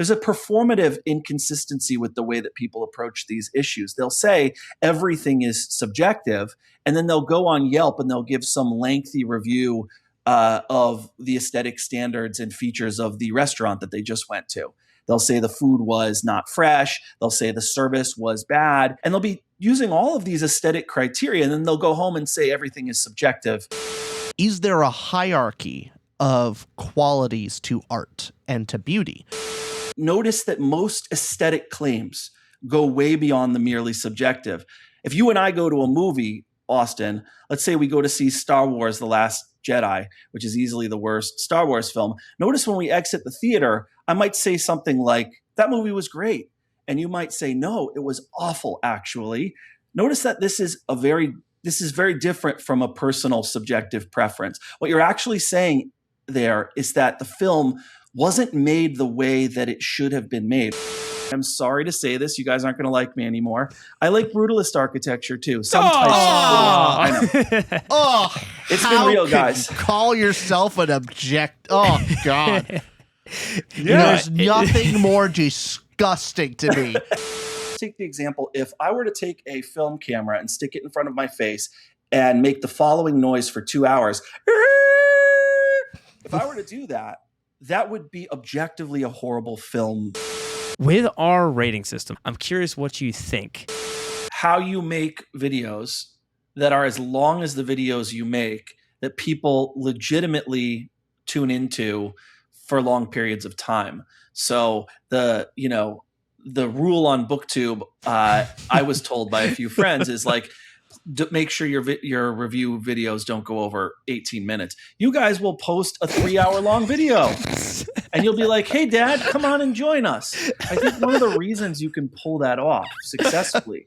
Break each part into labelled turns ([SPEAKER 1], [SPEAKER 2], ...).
[SPEAKER 1] there's a performative inconsistency with the way that people approach these issues. They'll say everything is subjective, and then they'll go on Yelp and they'll give some lengthy review of the aesthetic standards and features of the restaurant that they just went to. They'll say the food was not fresh. They'll say the service was bad. And they'll be using all of these aesthetic criteria, and then they'll go home and say everything is subjective.
[SPEAKER 2] Is there a hierarchy of qualities to art and to beauty?
[SPEAKER 1] Notice that most aesthetic claims go way beyond the merely subjective. If you and I go to a movie, Austin, let's say we go to see Star Wars: The Last Jedi, which is easily the worst Star Wars film. Notice when we exit the theater, I might say something like, that movie was great. And you might say, no, it was awful, actually. Notice that this is very different from a personal subjective preference. What you're actually saying there is that the film wasn't made the way that it should have been made. I'm sorry to say this. You guys aren't going to like me anymore. I like brutalist architecture too. Some types. I know. It's been real, guys.
[SPEAKER 2] Call yourself an object. Oh, God. There's nothing more disgusting to me.
[SPEAKER 1] Take the example. If I were to take a film camera and stick it in front of my face and make the following noise for 2 hours, if I were to do that, that would be objectively a horrible film.
[SPEAKER 3] With our rating system, I'm curious what you think.
[SPEAKER 1] How you make videos that are as long as the videos you make that people legitimately tune into for long periods of time. So the rule on BookTube, I was told by a few friends, is like, make sure your review videos don't go over 18 minutes. You guys will post a 3-hour long video and you'll be like, hey, Dad, come on and join us. I think one of the reasons you can pull that off successfully.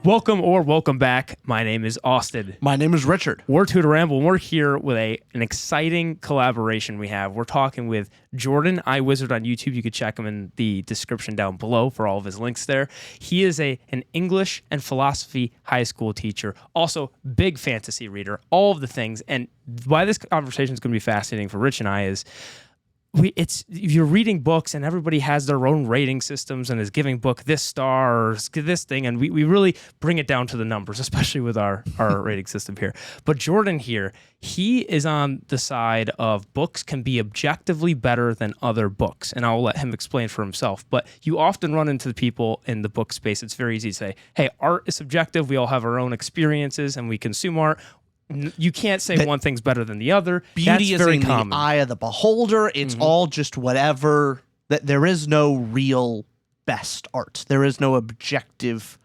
[SPEAKER 3] Welcome back. My name is Austin.
[SPEAKER 2] My name is Richard.
[SPEAKER 3] We're Two to Ramble. We're here with an exciting collaboration we have. We're talking with Jordan iWizard on YouTube. You could check him in the description down below for all of his links there. He is an English and philosophy high school teacher, also big fantasy reader, all of the things. And why this conversation is going to be fascinating for Rich and I is you're reading books and everybody has their own rating systems and is giving book this star or this thing, and we really bring it down to the numbers, especially with our rating system here. But Jordan here, he is on the side of books can be objectively better than other books, and I'll let him explain for himself. But you often run into the people in the book space. It's very easy to say, hey, art is subjective. We all have our own experiences and we consume art. You can't say one thing's better than the other.
[SPEAKER 2] Beauty is
[SPEAKER 3] very
[SPEAKER 2] in
[SPEAKER 3] common.
[SPEAKER 2] the eye of the beholder. It's all just whatever. There is no real best art. There is no objective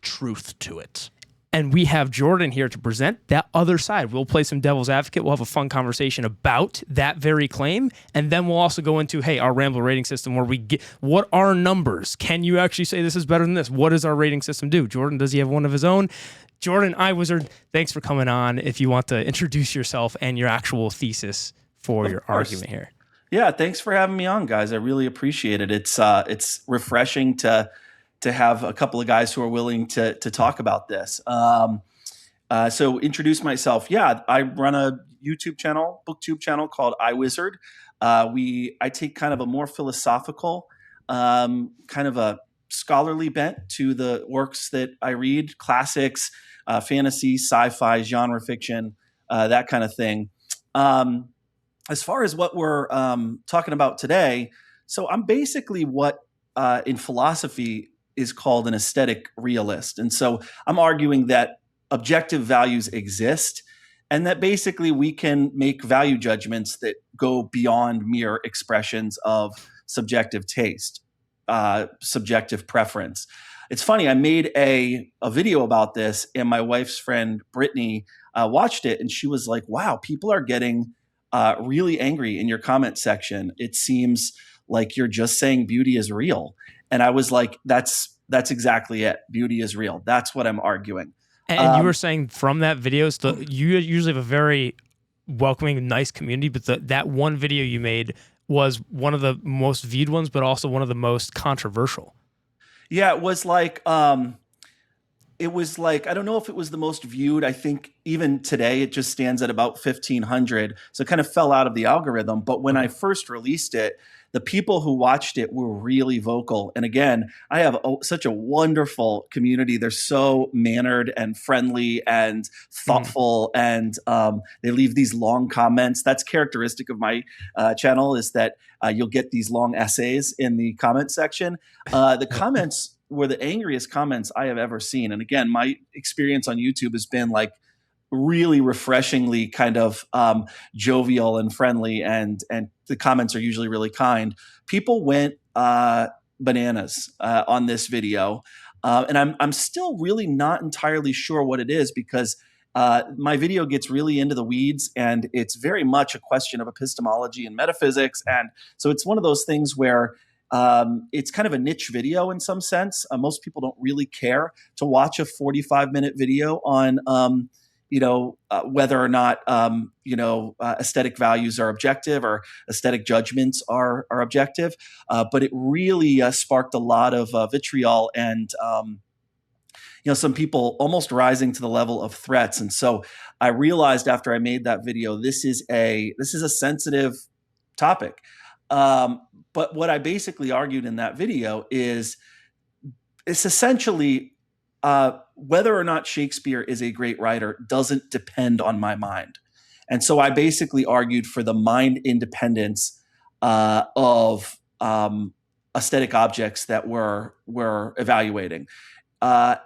[SPEAKER 2] truth to it.
[SPEAKER 3] And we have Jordan here to present that other side. We'll play some devil's advocate. We'll have a fun conversation about that very claim. And then we'll also go into, hey, our Rambler rating system, where we get, what are numbers? Can you actually say this is better than this? What does our rating system do? Jordan, does he have one of his own? Jordan iWizard, thanks for coming on. If you want to introduce yourself and your actual thesis for your argument here.
[SPEAKER 1] Yeah, thanks for having me on, guys. I really appreciate it. It's refreshing to have a couple of guys who are willing to talk about this. So introduce myself. Yeah, I run a YouTube channel, BookTube channel called iWizard. I take kind of a more philosophical, kind of a scholarly bent to the works that I read, classics, fantasy, sci-fi, genre fiction, that kind of thing. As far as what we're talking about today, so I'm basically what in philosophy is called an aesthetic realist. And so I'm arguing that objective values exist and that basically we can make value judgments that go beyond mere expressions of subjective taste, subjective preference. It's funny, I made a video about this and my wife's friend Brittany watched it and she was like, wow, people are getting really angry in your comment section. It seems like you're just saying beauty is real. And I was like, that's exactly it. Beauty is real. That's what I'm arguing.
[SPEAKER 3] And you were saying from that video, so you usually have a very welcoming, nice community, but that one video you made was one of the most viewed ones, but also one of the most controversial.
[SPEAKER 1] Yeah, it was like, it was like, I don't know if it was the most viewed. I think even today it just stands at about 1,500. So it kind of fell out of the algorithm. But when I first released it, the people who watched it were really vocal. And again, I have such a wonderful community. They're so mannered and friendly and thoughtful, and they leave these long comments. That's characteristic of my channel, is that you'll get these long essays in the comment section. The comments were the angriest comments I have ever seen. And again, my experience on YouTube has been like really refreshingly kind of jovial and friendly, and the comments are usually really kind. People went bananas on this video, and I'm still really not entirely sure what it is, because my video gets really into the weeds, and it's very much a question of epistemology and metaphysics, and so it's one of those things where it's kind of a niche video in some sense. Most people don't really care to watch a 45-minute video on whether or not aesthetic values are objective or aesthetic judgments are objective. But it really sparked a lot of vitriol and some people almost rising to the level of threats. And so I realized after I made that video, this is a sensitive topic. But what I basically argued in that video is it's essentially whether or not Shakespeare is a great writer doesn't depend on my mind. And so I basically argued for the mind independence of aesthetic objects that we're evaluating. An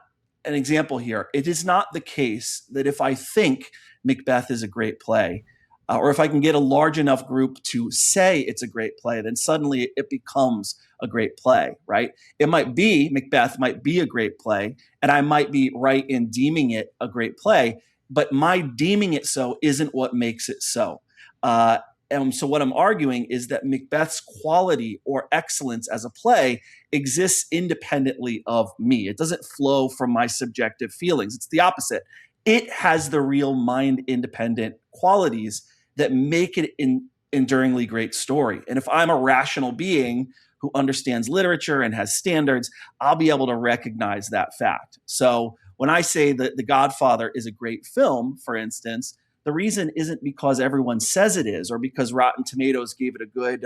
[SPEAKER 1] example here, it is not the case that if I think Macbeth is a great play, or if I can get a large enough group to say it's a great play, then suddenly it becomes a great play, right? Macbeth might be a great play, and I might be right in deeming it a great play, but my deeming it so isn't what makes it so. And so what I'm arguing is that Macbeth's quality or excellence as a play exists independently of me. It doesn't flow from my subjective feelings. It's the opposite. It has the real mind-independent qualities that make it an enduringly great story. And if I'm a rational being who understands literature and has standards, I'll be able to recognize that fact. So when I say that The Godfather is a great film, for instance, the reason isn't because everyone says it is or because Rotten Tomatoes gave it a good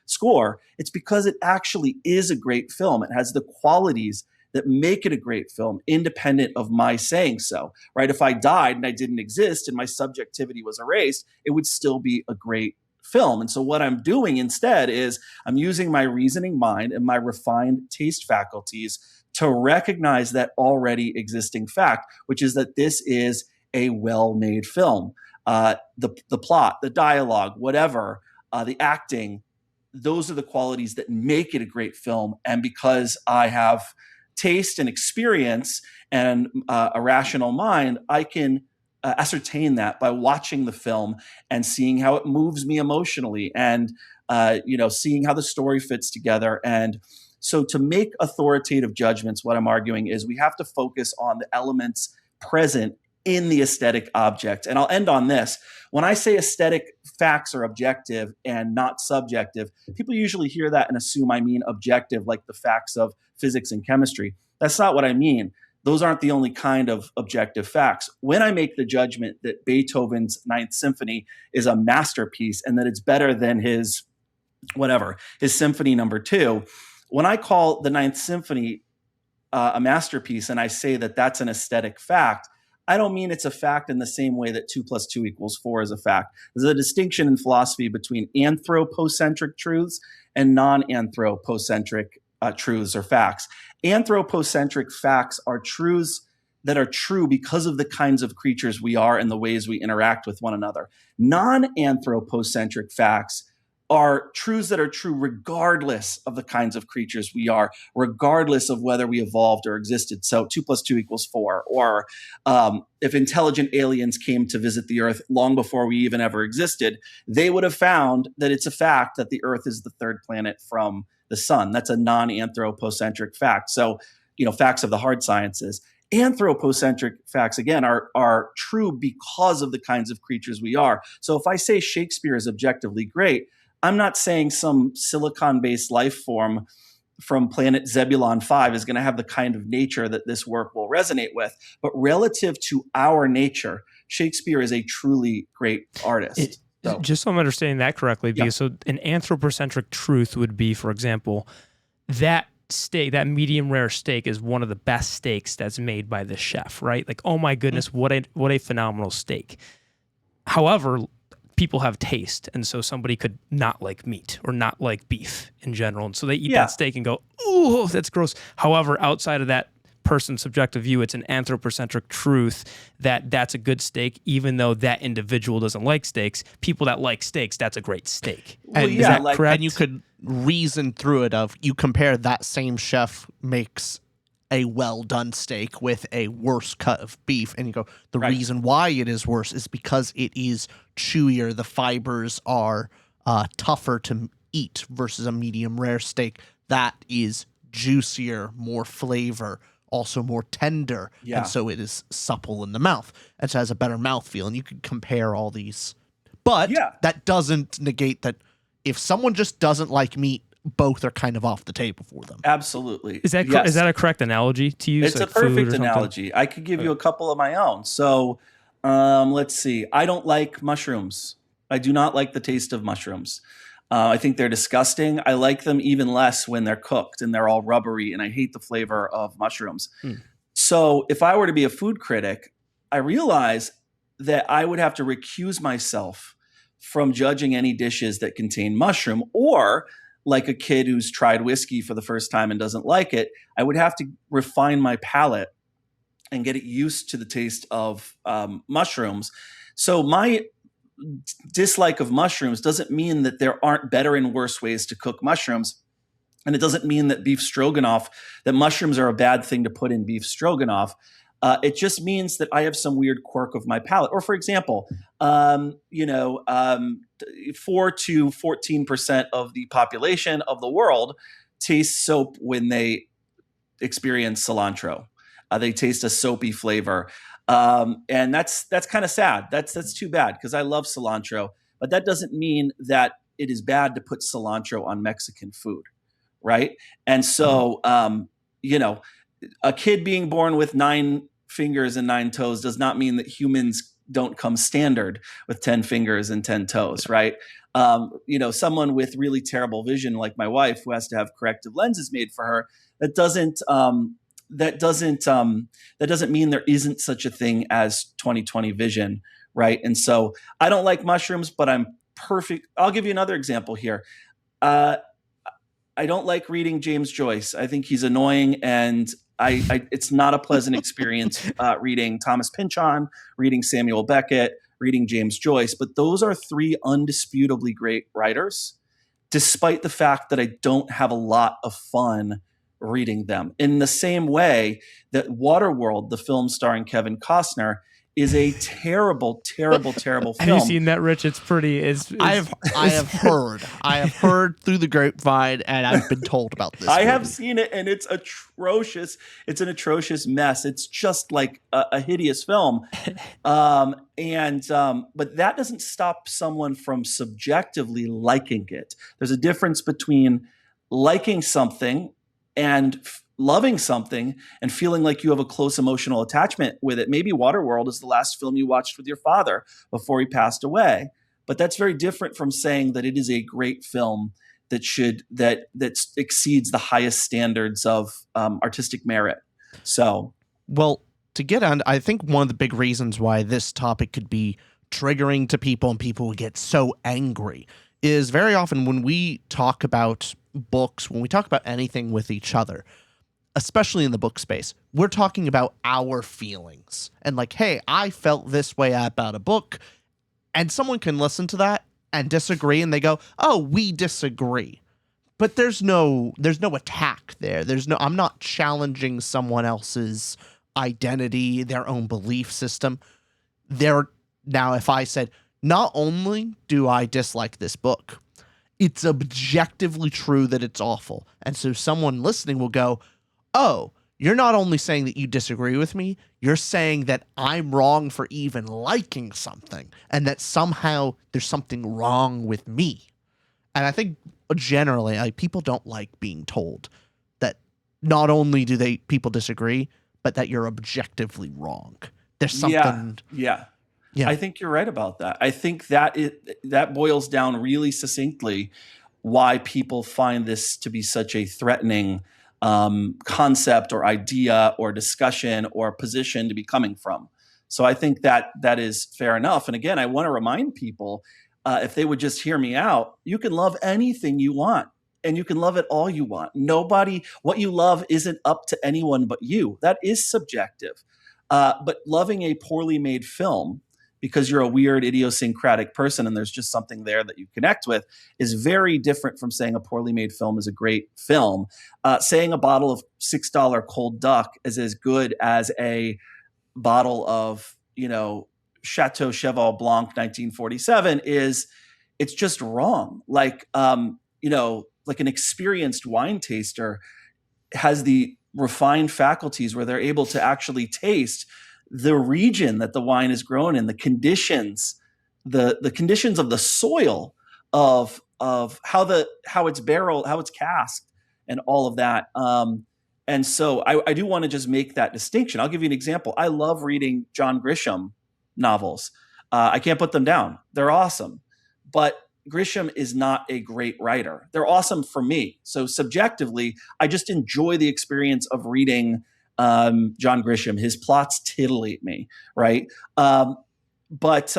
[SPEAKER 1] score. It's because it actually is a great film. It has the qualities that make it a great film, independent of my saying so, right? If I died and I didn't exist and my subjectivity was erased, it would still be a great film. And so what I'm doing instead is I'm using my reasoning mind and my refined taste faculties to recognize that already existing fact, which is that this is a well-made film. The plot, the dialogue, whatever, the acting, those are the qualities that make it a great film. And because I have taste and experience and a rational mind, I can ascertain that by watching the film and seeing how it moves me emotionally and seeing how the story fits together. And so to make authoritative judgments, what I'm arguing is we have to focus on the elements present in the aesthetic object. And I'll end on this. When I say aesthetic facts are objective and not subjective, people usually hear that and assume I mean objective, like the facts of physics and chemistry. That's not what I mean. Those aren't the only kind of objective facts. When I make the judgment that Beethoven's Ninth Symphony is a masterpiece and that it's better than his Symphony Number 2, when I call the Ninth Symphony a masterpiece and I say that that's an aesthetic fact, I don't mean it's a fact in the same way that 2 + 2 = 4 is a fact. There's a distinction in philosophy between anthropocentric truths and non-anthropocentric truths or facts. Anthropocentric facts are truths that are true because of the kinds of creatures we are and the ways we interact with one another. Non-anthropocentric facts are truths that are true regardless of the kinds of creatures we are, regardless of whether we evolved or existed. So 2 + 2 = 4. Or if intelligent aliens came to visit the Earth long before we even ever existed, they would have found that it's a fact that the Earth is the third planet from the sun. That's a non-anthropocentric fact. So, facts of the hard sciences. Anthropocentric facts, again, are true because of the kinds of creatures we are. So if I say Shakespeare is objectively great, I'm not saying some silicon-based life form from planet Zebulon 5 is going to have the kind of nature that this work will resonate with. But relative to our nature, Shakespeare is a truly great artist.
[SPEAKER 3] Just so I'm understanding that correctly, because so an anthropocentric truth would be, for example, that steak, that medium rare steak is one of the best steaks that's made by the chef, right? Like, oh my goodness, what a phenomenal steak. However, people have taste, and so somebody could not like meat or not like beef in general, and so they eat that steak and go, "Ooh, that's gross." However, outside of that person's subjective view, it's an anthropocentric truth that that's a good steak, even though that individual doesn't like steaks. People that like steaks, that's a great steak.
[SPEAKER 1] Well,
[SPEAKER 2] And
[SPEAKER 1] yeah,
[SPEAKER 2] is that
[SPEAKER 1] like-
[SPEAKER 2] correct? And you could reason through it of you compare that same chef makes a well-done steak with a worse cut of beef, and you go, the reason why it is worse is because it is chewier. The fibers are tougher to eat versus a medium rare steak that is juicier, more flavor, also more tender, and so it is supple in the mouth, and so it has a better mouthfeel. And you can compare all these, but that doesn't negate that if someone just doesn't like meat, both are kind of off the table for them.
[SPEAKER 1] Absolutely.
[SPEAKER 3] Is that is that a correct analogy to use?
[SPEAKER 1] It's
[SPEAKER 3] like
[SPEAKER 1] a perfect
[SPEAKER 3] food or something?
[SPEAKER 1] analogy. I could give you a couple of my own. So let's see. I don't like mushrooms. I do not like the taste of mushrooms. I think they're disgusting. I like them even less when they're cooked and they're all rubbery, and I hate the flavor of mushrooms. So if I were to be a food critic, I realize that I would have to recuse myself from judging any dishes that contain mushroom, or like a kid who's tried whiskey for the first time and doesn't like it, I would have to refine my palate and get it used to the taste of mushrooms. So my dislike of mushrooms doesn't mean that there aren't better and worse ways to cook mushrooms. And it doesn't mean that beef stroganoff, that mushrooms are a bad thing to put in beef stroganoff. It just means that I have some weird quirk of my palate. Or for example, 4 to 14% of the population of the world taste soap when they experience cilantro. They taste a soapy flavor. And that's kind of sad. That's too bad, because I love cilantro. But that doesn't mean that it is bad to put cilantro on Mexican food, right? And so, a kid being born with 9 fingers and 9 toes does not mean that humans don't come standard with 10 fingers and 10 toes, right? Someone with really terrible vision like my wife, who has to have corrective lenses made for her, that doesn't mean there isn't such a thing as 20/20 vision, right? And so I don't like mushrooms, but I'm perfect. I'll give you another example here. I don't like reading James Joyce. I think he's annoying, and it's not a pleasant experience reading Thomas Pynchon, reading Samuel Beckett, reading James Joyce. But those are 3 undisputably great writers, despite the fact that I don't have a lot of fun reading them. In the same way that Waterworld, the film starring Kevin Costner, is a terrible, terrible, terrible film.
[SPEAKER 3] Have you seen that, Rich? It's pretty.
[SPEAKER 2] I have heard through the grapevine, and I've been told about this.
[SPEAKER 1] I have seen it, and it's atrocious. It's an atrocious mess. It's just like a hideous film. But that doesn't stop someone from subjectively liking it. There's a difference between liking something and loving something and feeling like you have a close emotional attachment with it. Maybe Waterworld is the last film you watched with your father before he passed away. But that's very different from saying that it is a great film that exceeds the highest standards of artistic merit. So,
[SPEAKER 2] well, to get on, I think one of the big reasons why this topic could be triggering to people and people would get so angry is very often when we talk about books, when we talk about anything with each other, especially in the book space, we're talking about our feelings and like, hey, I felt this way about a book, and someone can listen to that and disagree, and they go, oh, we disagree. But there's no attack there. I'm not challenging someone else's identity, their own belief system. Now, if I said, not only do I dislike this book, it's objectively true that it's awful. And so someone listening will go, oh, you're not only saying that you disagree with me, you're saying that I'm wrong for even liking something, and that somehow there's something wrong with me. And I think generally, people don't like being told not only do people disagree, but that you're objectively wrong. There's something.
[SPEAKER 1] Yeah.
[SPEAKER 2] Yeah.
[SPEAKER 1] I think you're right about that. I think that boils down really succinctly why people find this to be such a threatening concept or idea or discussion or position to be coming from. So I think that is fair enough. And again, I want to remind people, if they would just hear me out, you can love anything you want. And you can love it all you want. What you love isn't up to anyone but you. That is subjective. But loving a poorly made film because you're a weird, idiosyncratic person and there's just something there that you connect with is very different from saying a poorly made film is a great film. Saying a bottle of $6 cold duck is as good as a bottle of, Chateau Cheval Blanc 1947 it's just wrong. Like an experienced wine taster has the refined faculties where they're able to actually taste the region that the wine is grown in, the conditions, the conditions of the soil, of how it's barreled, how it's casked, and all of that. And so I do want to just make that distinction. I'll give you an example. I love reading John Grisham novels. I can't put them down. They're awesome. But Grisham is not a great writer. They're awesome for me. So subjectively, I just enjoy the experience of reading John Grisham. His plots titillate me, right? But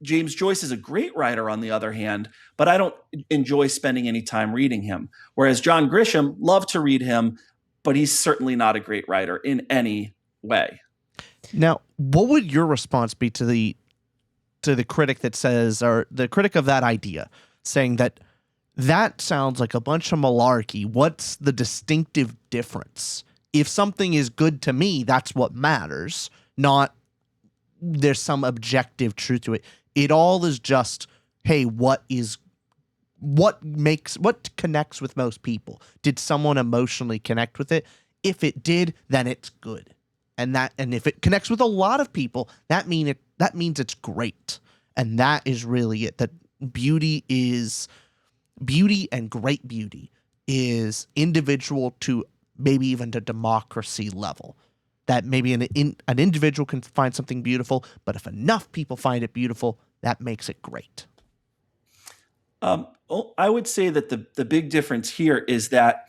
[SPEAKER 1] James Joyce is a great writer, on the other hand, but I don't enjoy spending any time reading him. Whereas John Grisham, love to read him, but he's certainly not a great writer in any way.
[SPEAKER 2] Now, what would your response be to the critic that says, or the critic of that idea, saying that sounds like a bunch of malarkey? What's the distinctive difference? If something is good to me, that's what matters, not there's some objective truth to it. It all is just, hey, what connects with most people? Did someone emotionally connect with it? If it did, then it's good. And if it connects with a lot of people, that means it's great. And that is really it. That beauty and great beauty is individual to maybe even to democracy level. That maybe an individual can find something beautiful, but if enough people find it beautiful, that makes it great.
[SPEAKER 1] I would say that the big difference here is that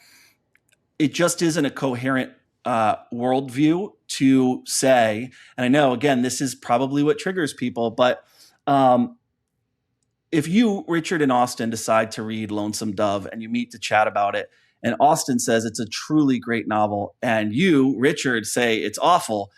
[SPEAKER 1] it just isn't a coherent worldview to say, and I know, again, this is probably what triggers people, but if you, Richard and Austin, decide to read Lonesome Dove and you meet to chat about it, and Austin says it's a truly great novel, and you, Richard, say it's awful,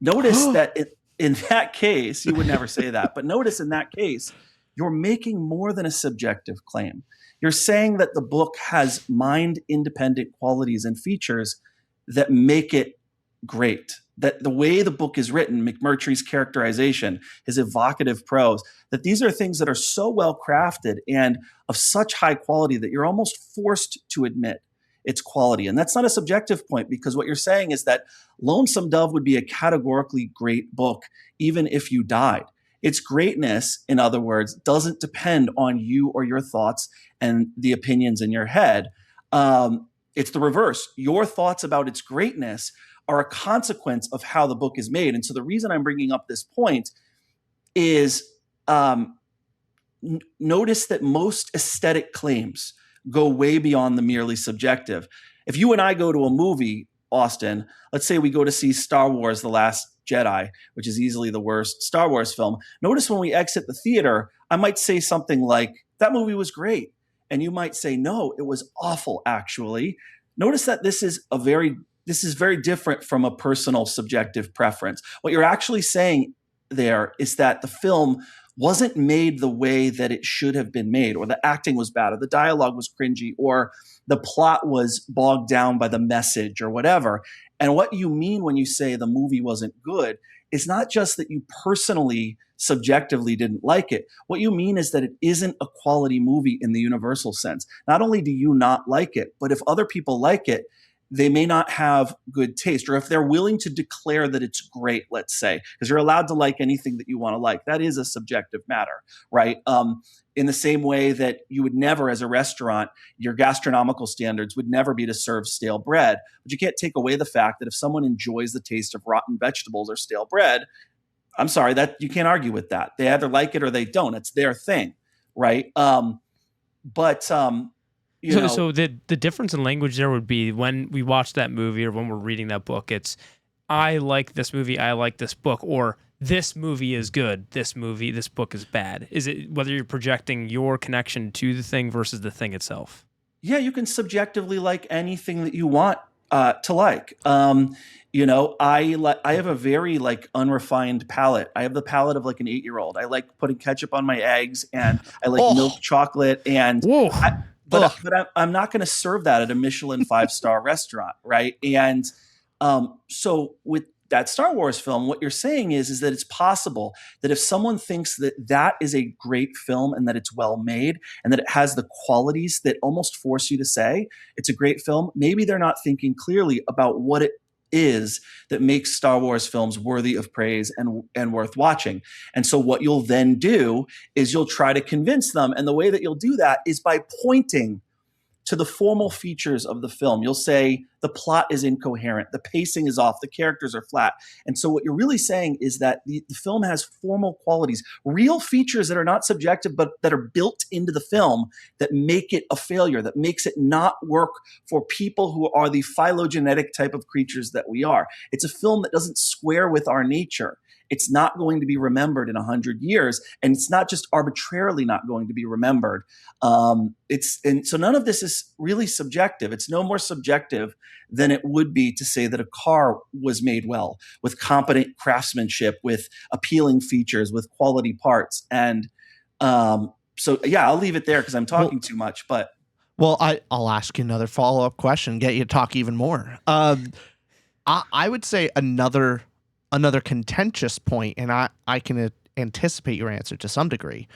[SPEAKER 1] notice that in that case, you would never say that, but notice in that case, you're making more than a subjective claim. You're saying that the book has mind-independent qualities and features that make it great. That the way the book is written, McMurtry's characterization, his evocative prose, that these are things that are so well crafted and of such high quality that you're almost forced to admit its quality. And that's not a subjective point, because what you're saying is that Lonesome Dove would be a categorically great book, even if you died. Its greatness, in other words, doesn't depend on you or your thoughts and the opinions in your head. It's the reverse. Your thoughts about its greatness are a consequence of how the book is made. And so the reason I'm bringing up this point is notice that most aesthetic claims go way beyond the merely subjective. If you and I go to a movie, Austin, let's say we go to see Star Wars: The Last Jedi, which is easily the worst Star Wars film. Notice when we exit the theater, I might say something like, that movie was great. And you might say, no, it was awful, actually. Notice that this is very different from a personal subjective preference. What you're actually saying there is that the film wasn't made the way that it should have been made, or the acting was bad, or the dialogue was cringy, or the plot was bogged down by the message, or whatever. And what you mean when you say the movie wasn't good is not just that you personally, subjectively didn't like it. What you mean is that it isn't a quality movie in the universal sense. Not only do you not like it, but if other people like it, they may not have good taste, or if they're willing to declare that it's great, let's say, because you're allowed to like anything that you want to like. That is a subjective matter, right? In the same way that you would never, as a restaurant, your gastronomical standards would never be to serve stale bread. But you can't take away the fact that if someone enjoys the taste of rotten vegetables or stale bread, I'm sorry, that you can't argue with that. They either like it or they don't. It's their thing, right?
[SPEAKER 3] So the difference in language there would be when we watch that movie or when we're reading that book, it's I like this movie, I like this book, or this movie is good, this book is bad. Is it whether you're projecting your connection to the thing versus the thing itself?
[SPEAKER 1] Yeah, you can subjectively like anything that you want to like. I have a very like unrefined palate. I have the palate of like an 8-year-old. I like putting ketchup on my eggs, and I like milk chocolate, and
[SPEAKER 3] Whoa.
[SPEAKER 1] but I'm not going to serve that at a Michelin 5-star restaurant, right? And so with that Star Wars film, what you're saying is that it's possible that if someone thinks that that is a great film and that it's well made and that it has the qualities that almost force you to say it's a great film, maybe they're not thinking clearly about what it is that makes Star Wars films worthy of praise and worth watching. And so what you'll then do is you'll try to convince them. And the way that you'll do that is by pointing to the formal features of the film. You'll say the plot is incoherent, the pacing is off, the characters are flat. And so what you're really saying is that the film has formal qualities, real features that are not subjective, but that are built into the film that make it a failure, that makes it not work for people who are the phylogenetic type of creatures that we are. It's a film that doesn't square with our nature. It's not going to be remembered in 100 years, and it's not just arbitrarily not going to be remembered. And so none of this is really subjective. It's no more subjective than it would be to say that a car was made well, with competent craftsmanship, with appealing features, with quality parts. And so, yeah, I'll leave it there because I'm talking too much. But
[SPEAKER 2] I'll ask you another follow-up question, get you to talk even more. I would say another contentious point, and I can anticipate your answer to some degree.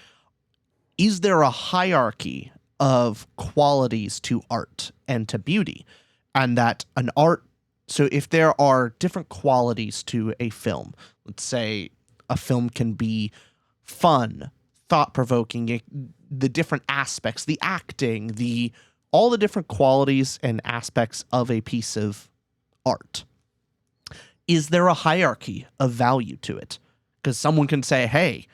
[SPEAKER 2] Is there a hierarchy of qualities to art and to beauty? And that so if there are different qualities to a film, let's say a film can be fun, thought-provoking, the different aspects, the acting, all the different qualities and aspects of a piece of art. Is there a hierarchy of value to it? Because someone can say, hey,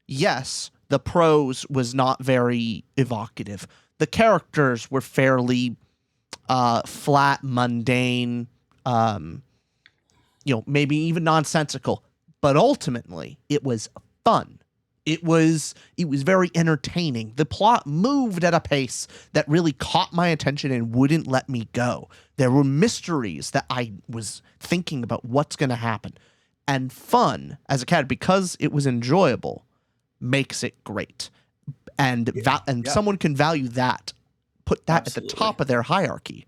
[SPEAKER 2] yes, the prose was not very evocative. The characters were fairly flat, mundane, maybe even nonsensical. But ultimately, it was fun. It was very entertaining. The plot moved at a pace that really caught my attention and wouldn't let me go. There were mysteries that I was thinking about what's going to happen. And fun, as a cat, because it was enjoyable, makes it great. And someone can value that, put that at the top of their hierarchy.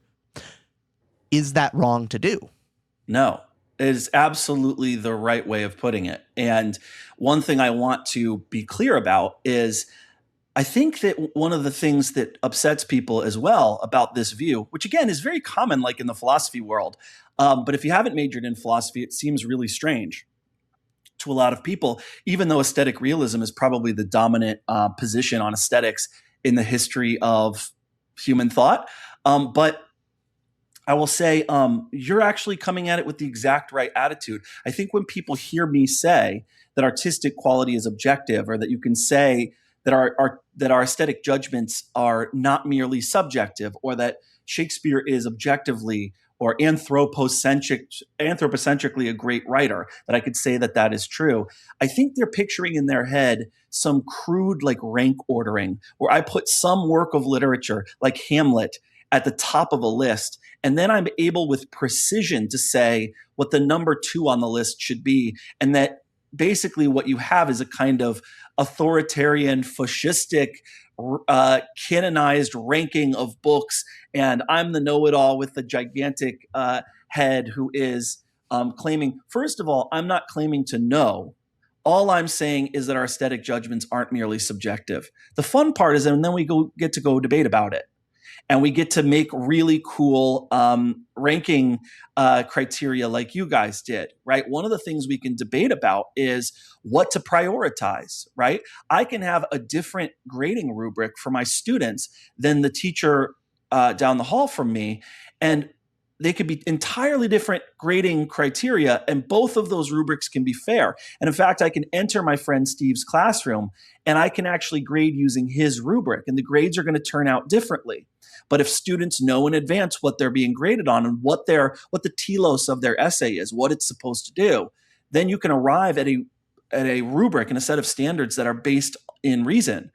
[SPEAKER 2] Is that wrong to do?
[SPEAKER 1] No. It is absolutely the right way of putting it. And one thing I want to be clear about is I think that one of the things that upsets people as well about this view, which again is very common like in the philosophy world, but if you haven't majored in philosophy, it seems really strange to a lot of people, even though aesthetic realism is probably the dominant position on aesthetics in the history of human thought. But I will say you're actually coming at it with the exact right attitude. I think when people hear me say that artistic quality is objective, or that you can say that our aesthetic judgments are not merely subjective, or that Shakespeare is objectively or anthropocentrically a great writer, that I could say that is true. I think they're picturing in their head some crude like rank ordering, where I put some work of literature like Hamlet at the top of a list, and then I'm able with precision to say what the number 2 on the list should be, and that basically what you have is a kind of authoritarian, fascistic, canonized ranking of books, and I'm the know-it-all with the gigantic head who is claiming, first of all, I'm not claiming to know. All I'm saying is that our aesthetic judgments aren't merely subjective. The fun part is, and then we get to go debate about it. and we get to make really cool ranking criteria like you guys did, right? One of the things we can debate about is what to prioritize, right? I can have a different grading rubric for my students than the teacher down the hall from me, and they could be entirely different grading criteria, and both of those rubrics can be fair. And in fact, I can enter my friend Steve's classroom and I can actually grade using his rubric, and the grades are going to turn out differently. But if students know in advance what they're being graded on and what the telos of their essay is, what it's supposed to do, then you can arrive at a rubric and a set of standards that are based in reason.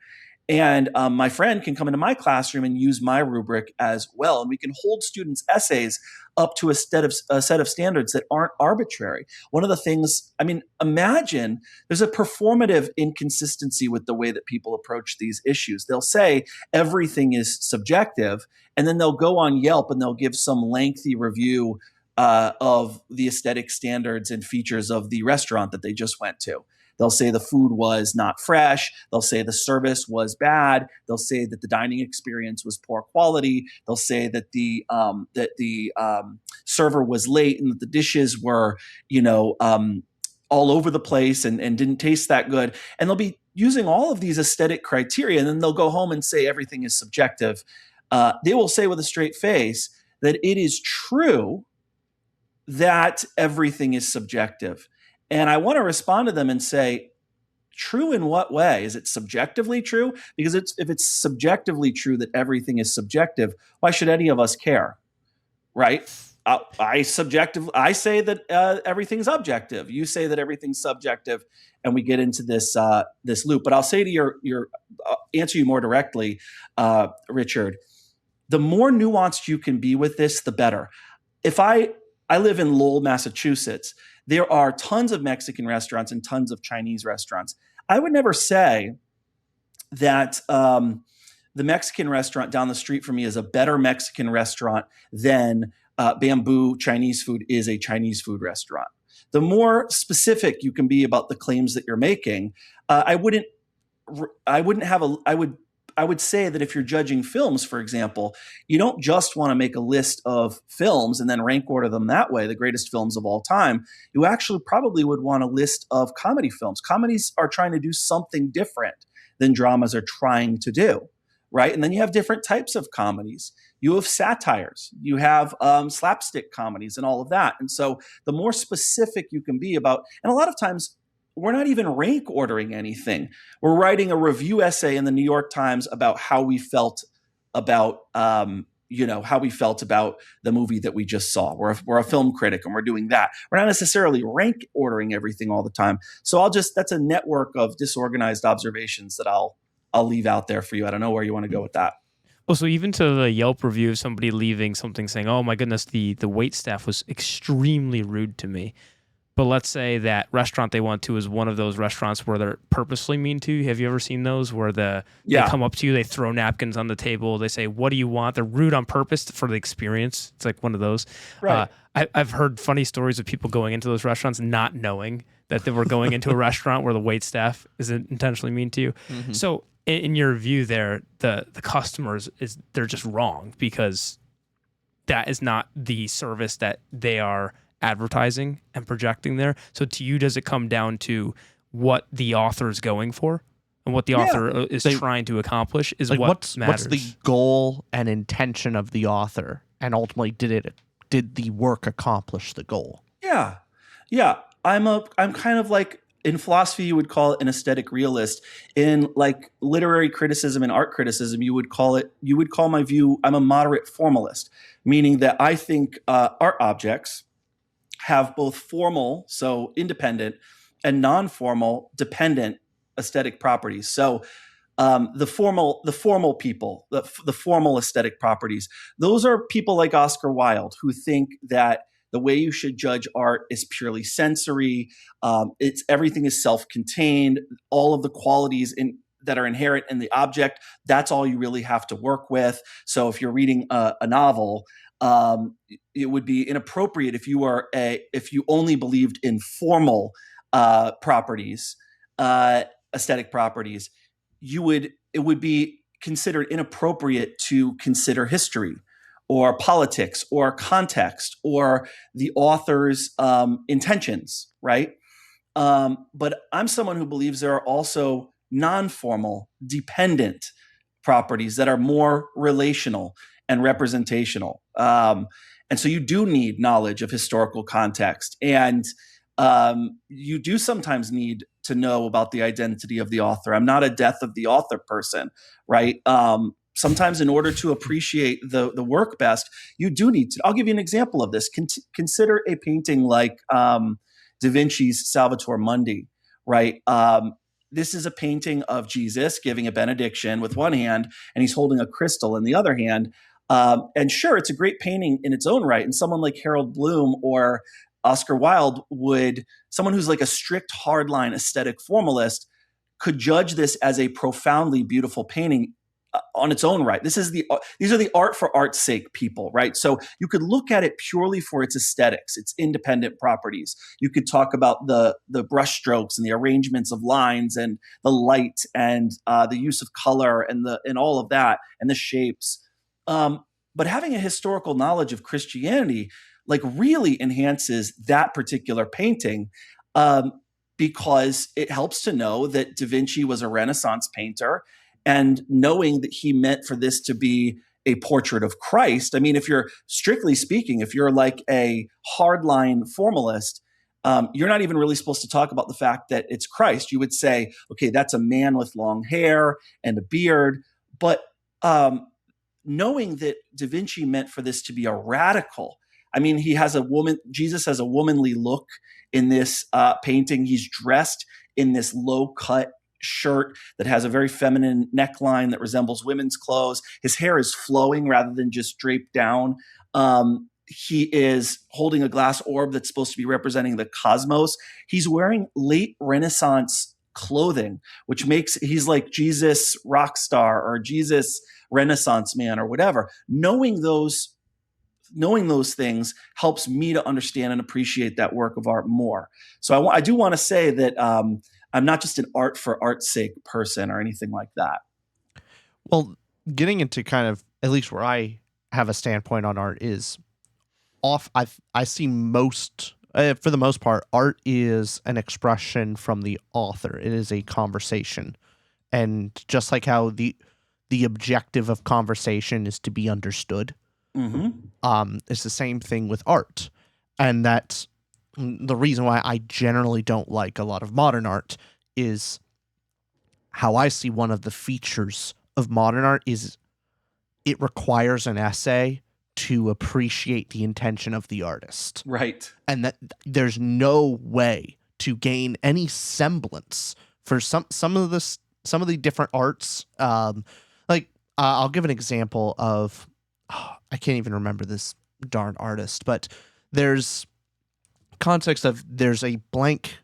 [SPEAKER 1] And my friend can come into my classroom and use my rubric as well. And we can hold students' essays up to a set of standards that aren't arbitrary. One of the things, imagine there's a performative inconsistency with the way that people approach these issues. They'll say everything is subjective, and then they'll go on Yelp and they'll give some lengthy review of the aesthetic standards and features of the restaurant that they just went to. They'll say the food was not fresh. They'll say the service was bad. They'll say that the dining experience was poor quality. They'll say that the server was late and that the dishes were, all over the place and didn't taste that good. And they'll be using all of these aesthetic criteria, and then they'll go home and say everything is subjective. They will say with a straight face that it is true that everything is subjective. And I want to respond to them and say, true in what way? Is it subjectively true? Because if it's subjectively true that everything is subjective, why should any of us care, right? I say that everything's objective. You say that everything's subjective, and we get into this loop. But I'll say to your answer you more directly, Richard. The more nuanced you can be with this, the better. If I live in Lowell, Massachusetts, there are tons of Mexican restaurants and tons of Chinese restaurants. I would never say that the Mexican restaurant down the street from me is a better Mexican restaurant than Bamboo Chinese food is a Chinese food restaurant. The more specific you can be about the claims that you're making, I would say that if you're judging films, for example, you don't just want to make a list of films and then rank order them that way, the greatest films of all time. You actually probably would want a list of comedy films. Comedies are trying to do something different than dramas are trying to do, right? And then you have different types of comedies. You have satires, you have slapstick comedies and all of that. And so the more specific you can be about, and a lot of times, we're not even rank ordering anything. We're writing a review essay in the New York Times about how we felt about, the movie that we just saw. We're a film critic and we're doing that. We're not necessarily rank ordering everything all the time. So that's a network of disorganized observations that I'll leave out there for you. I don't know where you want to go with that.
[SPEAKER 3] Well, so even to the Yelp review of somebody leaving something saying, "Oh my goodness, the wait staff was extremely rude to me." But let's say that restaurant they went to is one of those restaurants where they're purposely mean to you. Have you ever seen those where they come up to you, they throw napkins on the table, they say, "What do you want?" They're rude on purpose for the experience. It's like one of those.
[SPEAKER 1] Right.
[SPEAKER 3] I've heard funny stories of people going into those restaurants not knowing that they were going into a restaurant where the wait staff is intentionally mean to you. Mm-hmm. So in your view there, the customers, they're just wrong because that is not the service that they are advertising and projecting there. So to you, does it come down to what the author is going for and what the author is trying to accomplish is like what matters?
[SPEAKER 2] What's the goal and intention of the author, and ultimately did the work accomplish the goal?
[SPEAKER 1] Yeah. I'm kind of like, in philosophy you would call it an aesthetic realist. In like literary criticism and art criticism, you would call my view, I'm a moderate formalist, meaning that I think art objects have both formal, so independent, and non-formal, dependent aesthetic properties. So the formal people, the formal aesthetic properties, those are people like Oscar Wilde who think that the way you should judge art is purely sensory. Everything is self-contained. All of the qualities that are inherent in the object, that's all you really have to work with. So if you're reading a novel, it would be inappropriate if you only believed in formal properties, aesthetic properties. It would be considered inappropriate to consider history or politics or context or the author's intentions, right? But I'm someone who believes there are also non-formal, dependent properties that are more relational and representational. And so you do need knowledge of historical context. And you do sometimes need to know about the identity of the author. I'm not a death of the author person, right? Sometimes in order to appreciate the work best, you do need to. I'll give you an example of this. Consider a painting like Da Vinci's Salvator Mundi, right? This is a painting of Jesus giving a benediction with one hand, and he's holding a crystal in the other hand. And sure, it's a great painting in its own right. And someone like Harold Bloom or Oscar Wilde someone who's like a strict hardline aesthetic formalist could judge this as a profoundly beautiful painting on its own right. These are the art for art's sake people, right? So you could look at it purely for its aesthetics, its independent properties. You could talk about the brushstrokes and the arrangements of lines and the light and the use of color and all of that and the shapes. But having a historical knowledge of Christianity like really enhances that particular painting because it helps to know that Da Vinci was a Renaissance painter, and knowing that he meant for this to be a portrait of Christ. I mean, if you're strictly speaking, if you're like a hardline formalist, you're not even really supposed to talk about the fact that it's Christ. You would say, okay, that's a man with long hair and a beard. But knowing that Da Vinci meant for this to be a radical, I mean, Jesus has a womanly look in this painting. He's dressed in this low-cut shirt that has a very feminine neckline that resembles women's clothes. His hair is flowing rather than just draped down. He is holding a glass orb that's supposed to be representing the cosmos. He's wearing late Renaissance clothing, which makes he's like Jesus rock star or Jesus Renaissance man or whatever. Knowing those things helps me to understand and appreciate that work of art more. So I do want to say that I'm not just an art for art's sake person or anything like that.
[SPEAKER 2] Well, getting into kind of, at least where I have a standpoint on art is I see most, for the most part, art is an expression from the author. It is a conversation. And just like how the objective of conversation is to be understood, it's the same thing with art. And that's the reason why I generally don't like a lot of modern art is how I see one of the features of modern art is it requires an essay to appreciate the intention of the artist.
[SPEAKER 1] Right.
[SPEAKER 2] And that there's no way to gain any semblance for some of the different arts. I'll give an example of, I can't even remember this darn artist, but there's context of there's a blank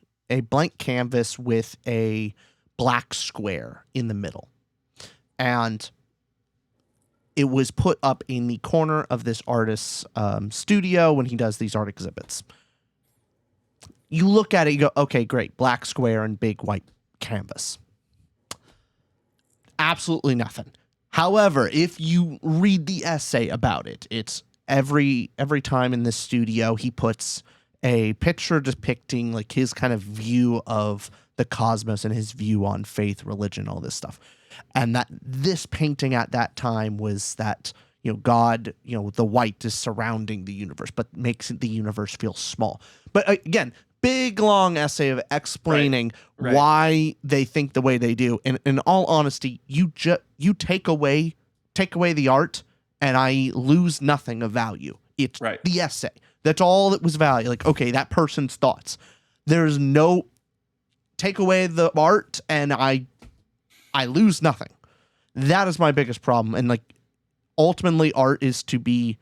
[SPEAKER 2] canvas with a black square in the middle, and it was put up in the corner of this artist's studio when he does these art exhibits. You look at it, you go, okay, great, black square and big white canvas. Absolutely nothing. However, if you read the essay about it, it's every time in this studio he puts a picture depicting like his kind of view of the cosmos and his view on faith, religion, all this stuff. And that this painting at that time was that, God, the white is surrounding the universe, but makes the universe feel small. But again, big, long essay of explaining
[SPEAKER 1] Right.
[SPEAKER 2] why they think the way they do. And in all honesty, you take away the art and I lose nothing of value. It's the essay. That's all that was value. Like, okay, that person's thoughts. There's no take away the art and I lose nothing. That is my biggest problem. And like, ultimately art is to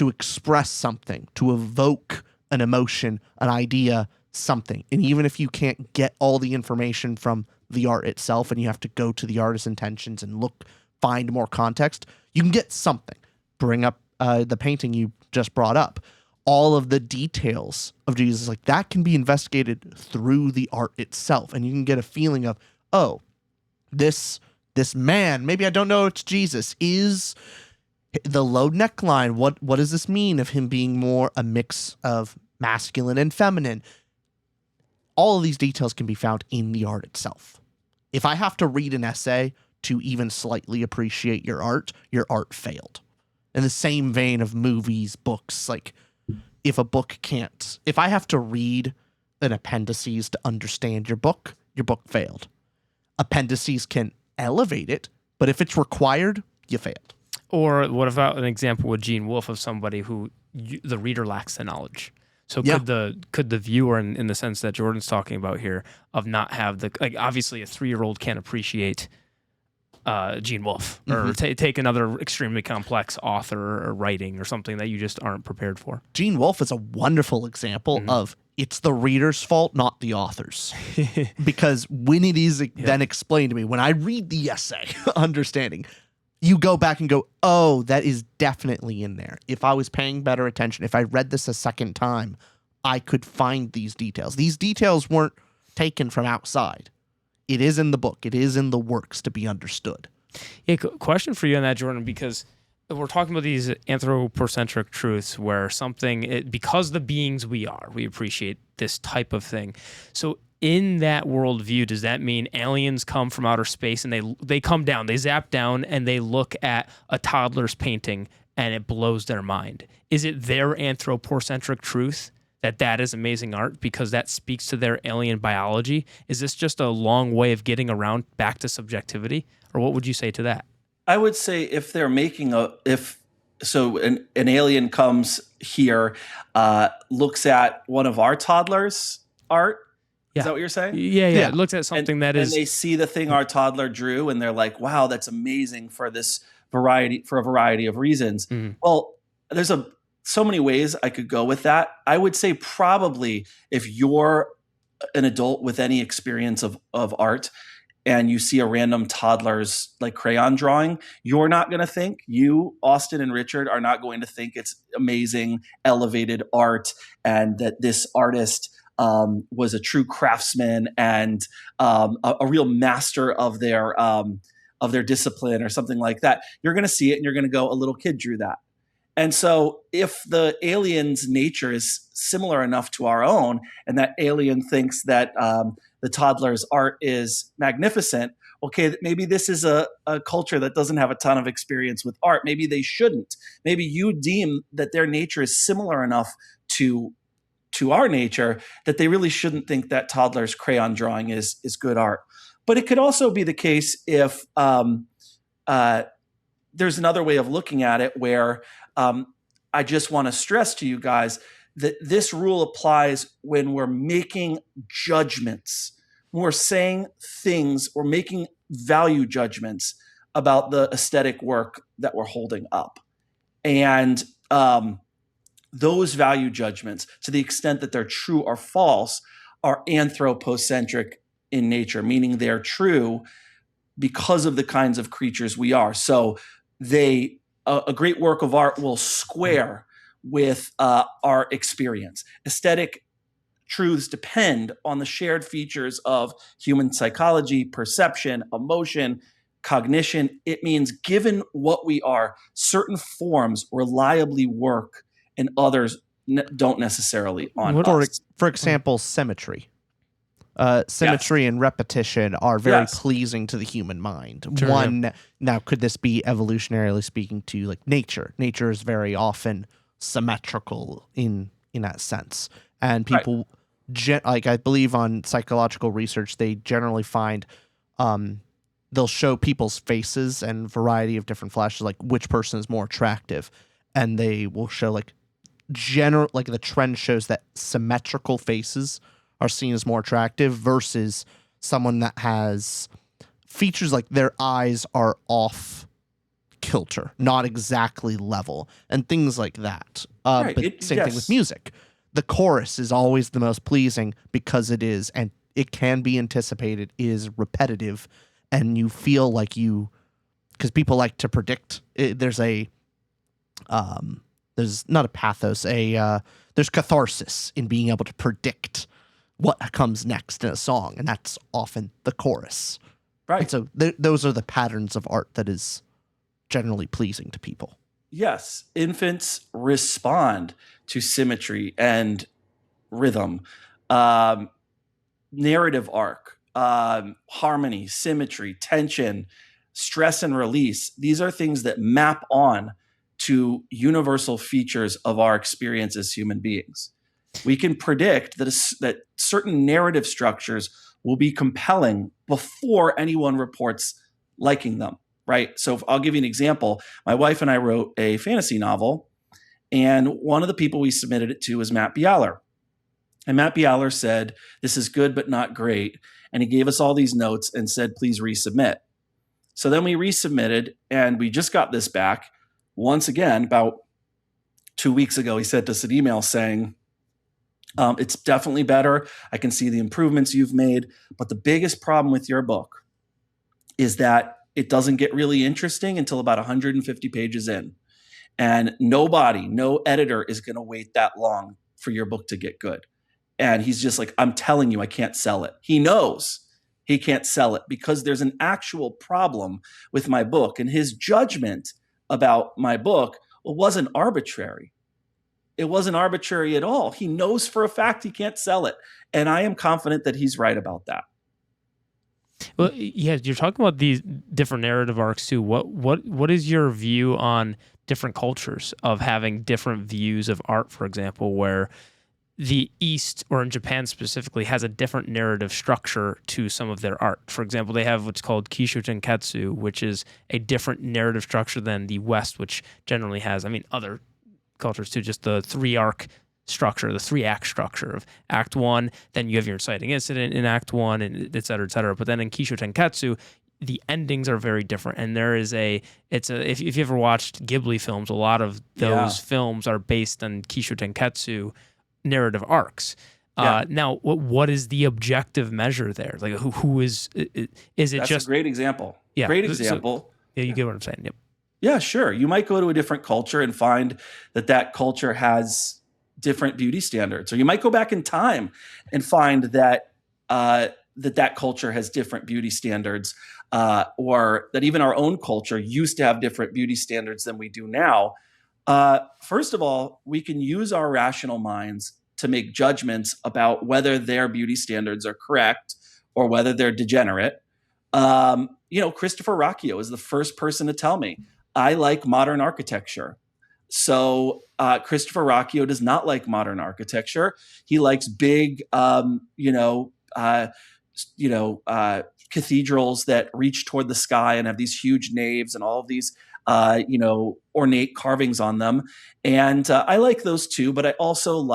[SPEAKER 2] express something, to evoke an emotion, an idea, something. And even if you can't get all the information from the art itself and you have to go to the artist's intentions and find more context, you can get something. Bring up the painting you just brought up. All of the details of Jesus, like that can be investigated through the art itself. And you can get a feeling of, oh, this this man, maybe I don't know it's Jesus, is the low neckline. What does this mean of him being more a mix of masculine and feminine? All of these details can be found in the art itself. If I have to read an essay to even slightly appreciate your art failed. In the same vein of movies, books, like if I have to read an appendices to understand your book failed. Appendices can elevate it, but if it's required, you failed.
[SPEAKER 3] Or what about an example with Gene Wolfe of somebody who the reader lacks the knowledge? So
[SPEAKER 2] Yeah.
[SPEAKER 3] could the viewer, in the sense that Jordan's talking about here, of not have the, like, obviously a 3-year-old can't appreciate Gene Wolfe or take another extremely complex author or writing or something that you just aren't prepared for.
[SPEAKER 2] Gene Wolfe is a wonderful example of it's the reader's fault, not the author's. Because when it is then explained to me, when I read the essay, understanding, you go back and go, oh, that is definitely in there. If I was paying better attention, if I read this a second time, I could find these details. These details weren't taken from outside. It is in the book. It is in the works to be understood.
[SPEAKER 3] Yeah, question for you on that, Jordan, because we're talking about these anthropocentric truths where because the beings we are, we appreciate this type of thing. So in that worldview, does that mean aliens come from outer space and they come down, they zap down, and they look at a toddler's painting and it blows their mind? Is it their anthropocentric truth that is amazing art because that speaks to their alien biology? Is this just a long way of getting around back to subjectivity? Or what would you say to that?
[SPEAKER 1] I would say if they're making an alien comes here, looks at one of our toddlers' art.
[SPEAKER 3] Yeah.
[SPEAKER 1] Is that what you're saying?
[SPEAKER 3] Yeah.
[SPEAKER 2] Yeah.
[SPEAKER 3] It looks at something
[SPEAKER 1] and they see the thing our toddler drew, and they're like, "Wow, that's amazing for a variety of reasons." Well, there's so many ways I could go with that. I would say probably if you're an adult with any experience of art and you see a random toddler's like crayon drawing, you're not going to think, you, Austin and Richard, are not going to think it's amazing, elevated art and that this artist was a true craftsman and a real master of their discipline or something like that. You're going to see it and you're going to go, a little kid drew that. And so if the alien's nature is similar enough to our own, and that alien thinks that the toddler's art is magnificent, okay, maybe this is a culture that doesn't have a ton of experience with art. Maybe they shouldn't. Maybe you deem that their nature is similar enough to our nature that they really shouldn't think that toddler's crayon drawing is good art. But it could also be the case if there's another way of looking at it where I just want to stress to you guys that this rule applies when we're making judgments, when we're saying things, or making value judgments about the aesthetic work that we're holding up. And those value judgments, to the extent that they're true or false, are anthropocentric in nature, meaning they're true because of the kinds of creatures we are. So a great work of art will square with our experience. Aesthetic truths depend on the shared features of human psychology, perception, emotion, cognition. It means given what we are, certain forms reliably work and others don't necessarily on us.
[SPEAKER 2] For example, symmetry. Symmetry and repetition are very pleasing to the human mind.
[SPEAKER 3] Sure,
[SPEAKER 2] Now, could this be evolutionarily speaking to like nature? Nature is very often symmetrical in that sense, and people like I believe on psychological research they generally find they'll show people's faces and variety of different flashes, like which person is more attractive, and they will show like the trend shows that symmetrical faces are seen as more attractive versus someone that has features like their eyes are off kilter, not exactly level, and things like that. But same thing with music. The chorus is always the most pleasing because it is, and it can be anticipated, is repetitive, and you feel like because people like to predict. There's not a pathos, there's catharsis in being able to predict what comes next in a song, and that's often the chorus.
[SPEAKER 1] Right.
[SPEAKER 2] And so those are the patterns of art that is generally pleasing to people.
[SPEAKER 1] Yes. Infants respond to symmetry and rhythm, narrative arc, harmony, symmetry, tension, stress and release. These are things that map on to universal features of our experience as human beings. We can predict that certain narrative structures will be compelling before anyone reports liking them, right? So I'll give you an example. My wife and I wrote a fantasy novel, and one of the people we submitted it to was Matt Bialer. And Matt Bialer said, this is good but not great. And he gave us all these notes and said, please resubmit. So then we resubmitted, and we just got this back. Once again, about 2 weeks ago, he sent us an email saying, it's definitely better. I can see the improvements you've made. But the biggest problem with your book is that it doesn't get really interesting until about 150 pages in. And no editor is going to wait that long for your book to get good. And he's just like, I'm telling you, I can't sell it. He knows he can't sell it because there's an actual problem with my book. And his judgment about my book wasn't arbitrary. It wasn't arbitrary at all. He knows for a fact he can't sell it. And I am confident that he's right about that.
[SPEAKER 3] Well, yeah, you're talking about these different narrative arcs too. What is your view on different cultures of having different views of art, for example, where the East, or in Japan specifically, has a different narrative structure to some of their art? For example, they have what's called Kisho Tenketsu, which is a different narrative structure than the West, which generally has, other cultures too, just the 3-arc structure, the 3-act structure of Act 1, then you have your inciting incident in Act 1, and et cetera, et cetera. But then in Kisho Tenketsu, the endings are very different. And there is if you ever watched Ghibli films, a lot of those films are based on Kisho Tenketsu narrative arcs. Now, what is the objective measure there? Like, who is it? That's just
[SPEAKER 1] a great example?
[SPEAKER 3] Yeah,
[SPEAKER 1] great example.
[SPEAKER 3] So, you get what I'm saying. Yep.
[SPEAKER 1] Yeah, sure. You might go to a different culture and find that culture has different beauty standards, or you might go back in time and find that that culture has different beauty standards, or that even our own culture used to have different beauty standards than we do now. First of all, we can use our rational minds to make judgments about whether their beauty standards are correct or whether they're degenerate. Christopher Rocchio is the first person to tell me, I like modern architecture. So Christopher Rocchio does not like modern architecture. He likes big, cathedrals that reach toward the sky and have these huge naves and all of these ornate carvings on them. And I like those too, but I also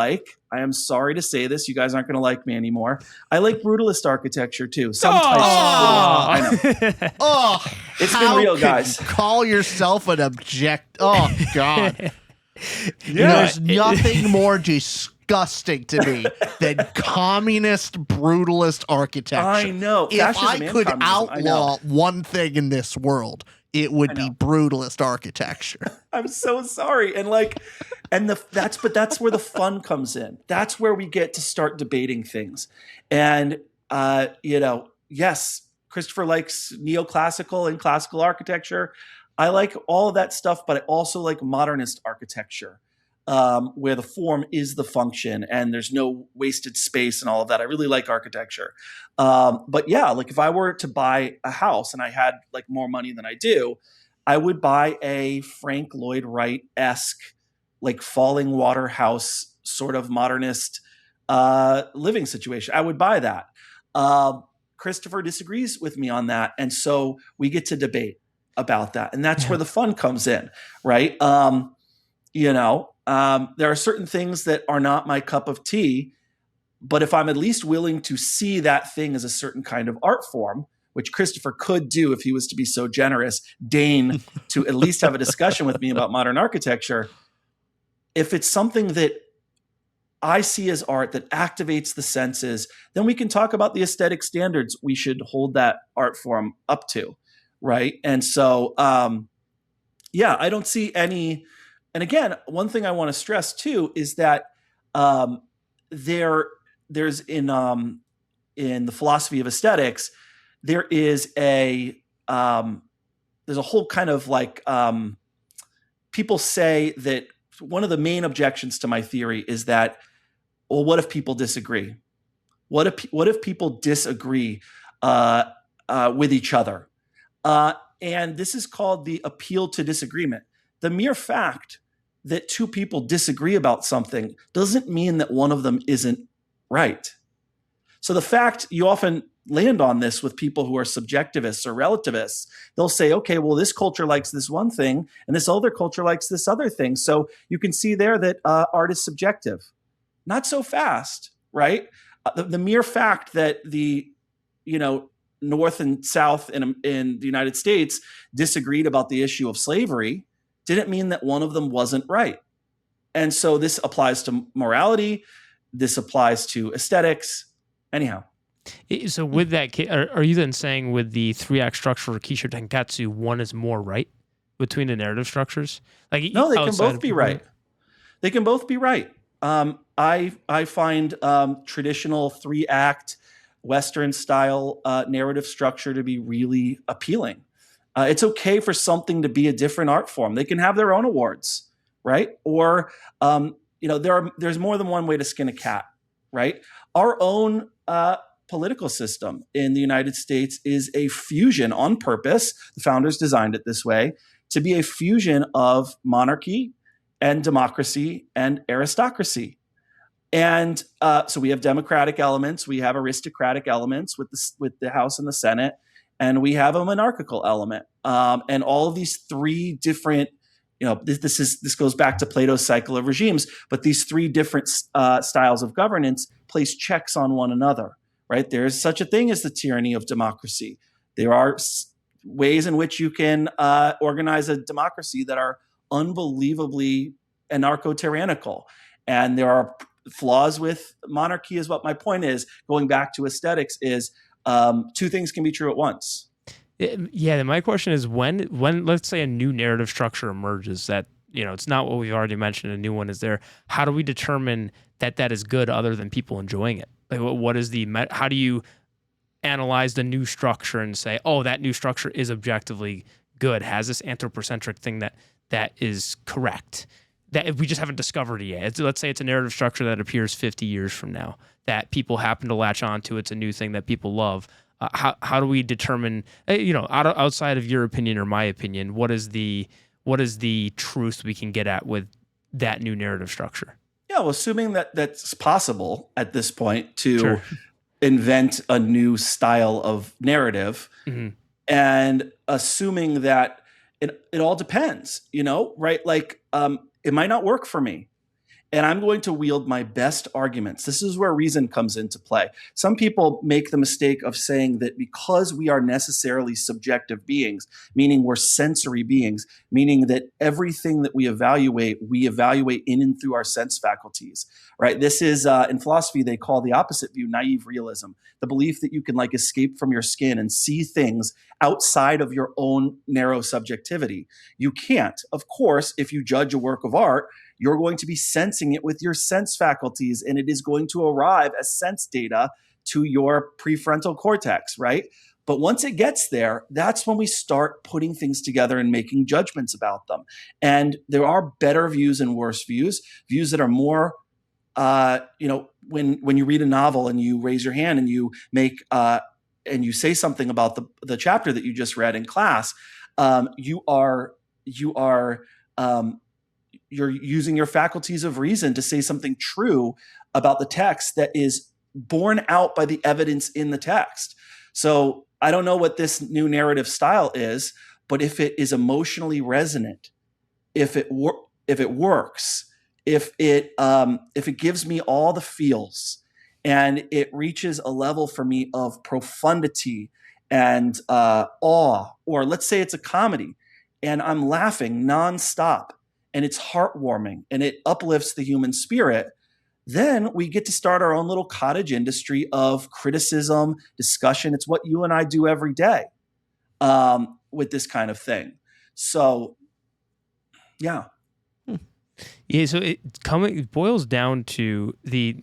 [SPEAKER 1] I am sorry to say this, you guys aren't going to like me anymore, I like brutalist architecture too. Some types. I know. It's been real, guys.
[SPEAKER 2] Call yourself an object. Oh, God. There's nothing more disgusting to me than communist brutalist architecture.
[SPEAKER 1] I know.
[SPEAKER 2] If I could outlaw one thing in this world, it would be brutalist architecture.
[SPEAKER 1] I'm so sorry. And that's where the fun comes in. That's where we get to start debating things. And yes, Christopher likes neoclassical and classical architecture. I like all of that stuff, but I also like modernist architecture, where the form is the function and there's no wasted space and all of that. I really like architecture. But yeah, if I were to buy a house and I had more money than I do, I would buy a Frank Lloyd Wright-esque, falling water house sort of modernist living situation. I would buy that. Christopher disagrees with me on that. And so we get to debate about that. And that's where the fun comes in, right? There are certain things that are not my cup of tea, but if I'm at least willing to see that thing as a certain kind of art form, which Christopher could do if he was to be so generous, deign to at least have a discussion with me about modern architecture. If it's something that I see as art that activates the senses, then we can talk about the aesthetic standards we should hold that art form up to, right? And so, I don't see any. And again, one thing I want to stress too is that there's in the philosophy of aesthetics, there is there's a whole kind of like people say that one of the main objections to my theory is that, well, what if people disagree? What if people disagree with each other? And this is called the appeal to disagreement. The mere fact that two people disagree about something doesn't mean that one of them isn't right. So the fact, you often land on this with people who are subjectivists or relativists. They'll say, okay, well, this culture likes this one thing and this other culture likes this other thing. So you can see there that art is subjective. Not so fast, right? The mere fact that the, North and South in the United States disagreed about the issue of slavery didn't mean that one of them wasn't right. And so this applies to morality. This applies to aesthetics. Anyhow.
[SPEAKER 3] So with that, are you then saying with the 3-act structure of Kisho Tenkatsu, one is more right between the narrative structures? Like,
[SPEAKER 1] no, they can both be right. They can both be right. I find traditional 3-act Western style narrative structure to be really appealing. It's okay for something to be a different art form. They can have their own awards, right? Or there's more than one way to skin a cat, right? Our own political system in the United States is a fusion on purpose. The founders designed it this way to be a fusion of monarchy and democracy and aristocracy. And so we have democratic elements, we have aristocratic elements with the House and the Senate, and we have a monarchical element. And all of these three different, this goes back to Plato's cycle of regimes, but these three different styles of governance place checks on one another, right? There is such a thing as the tyranny of democracy. There are ways in which you can organize a democracy that are unbelievably anarcho-tyrannical. And there are flaws with monarchy, is what my point is. Going back to aesthetics is two things can be true at once.
[SPEAKER 3] Yeah, my question is when let's say a new narrative structure emerges that, it's not what we've already mentioned, a new one is there. How do we determine that is good other than people enjoying it? Like, what is how do you analyze the new structure and say, oh, that new structure is objectively good, has this anthropocentric thing that is correct, that we just haven't discovered it yet? Let's say it's a narrative structure that appears 50 years from now that people happen to latch onto. It's a new thing that people love. How do we determine, outside of your opinion or my opinion, what is the truth we can get at with that new narrative structure?
[SPEAKER 1] Yeah, well, assuming that that's possible at this point to
[SPEAKER 3] Sure.
[SPEAKER 1] invent a new style of narrative, and assuming that it all depends, right? Like, it might not work for me. And I'm going to wield my best arguments. This is where reason comes into play. Some people make the mistake of saying that because we are necessarily subjective beings, meaning we're sensory beings, meaning that everything that we evaluate in and through our sense faculties, right? This is, in philosophy, they call the opposite view naive realism, the belief that you can escape from your skin and see things outside of your own narrow subjectivity. You can't. Of course, if you judge a work of art, you're going to be sensing it with your sense faculties, and it is going to arrive as sense data to your prefrontal cortex, right? But once it gets there, that's when we start putting things together and making judgments about them. And there are better views and worse views that are more, when you read a novel and you raise your hand and you make, and you say something about the chapter that you just read in class, you're using your faculties of reason to say something true about the text that is borne out by the evidence in the text. So I don't know what this new narrative style is, but if it is emotionally resonant, if it works, if it gives me all the feels, and it reaches a level for me of profundity and awe, or let's say it's a comedy, and I'm laughing nonstop, and it's heartwarming, and it uplifts the human spirit, then we get to start our own little cottage industry of criticism, discussion. It's what you and I do every day with this kind of thing. So, yeah.
[SPEAKER 3] Yeah, so it boils down to a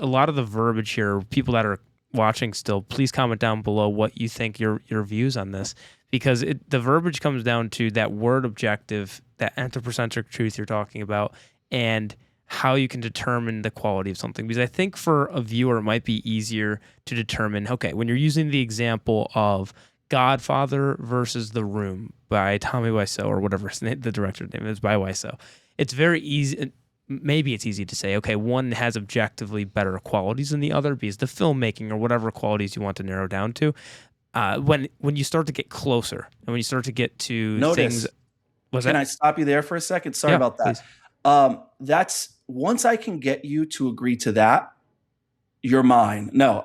[SPEAKER 3] lot of the verbiage here. People that are watching still, please comment down below what you think your views on this, because the verbiage comes down to that word objective, that anthropocentric truth you're talking about, and how you can determine the quality of something. Because I think for a viewer, it might be easier to determine, okay, when you're using the example of Godfather versus The Room by Tommy Wiseau, or whatever the director's name is, by Wiseau, it's very easy. Maybe it's easy to say, okay, one has objectively better qualities than the other because the filmmaking or whatever qualities you want to narrow down to. When you start to get closer and when you start to get to
[SPEAKER 1] Notice,
[SPEAKER 3] things,
[SPEAKER 1] can I stop you there for a second? Sorry about that. That's once I can get you to agree to that, you're mine. No,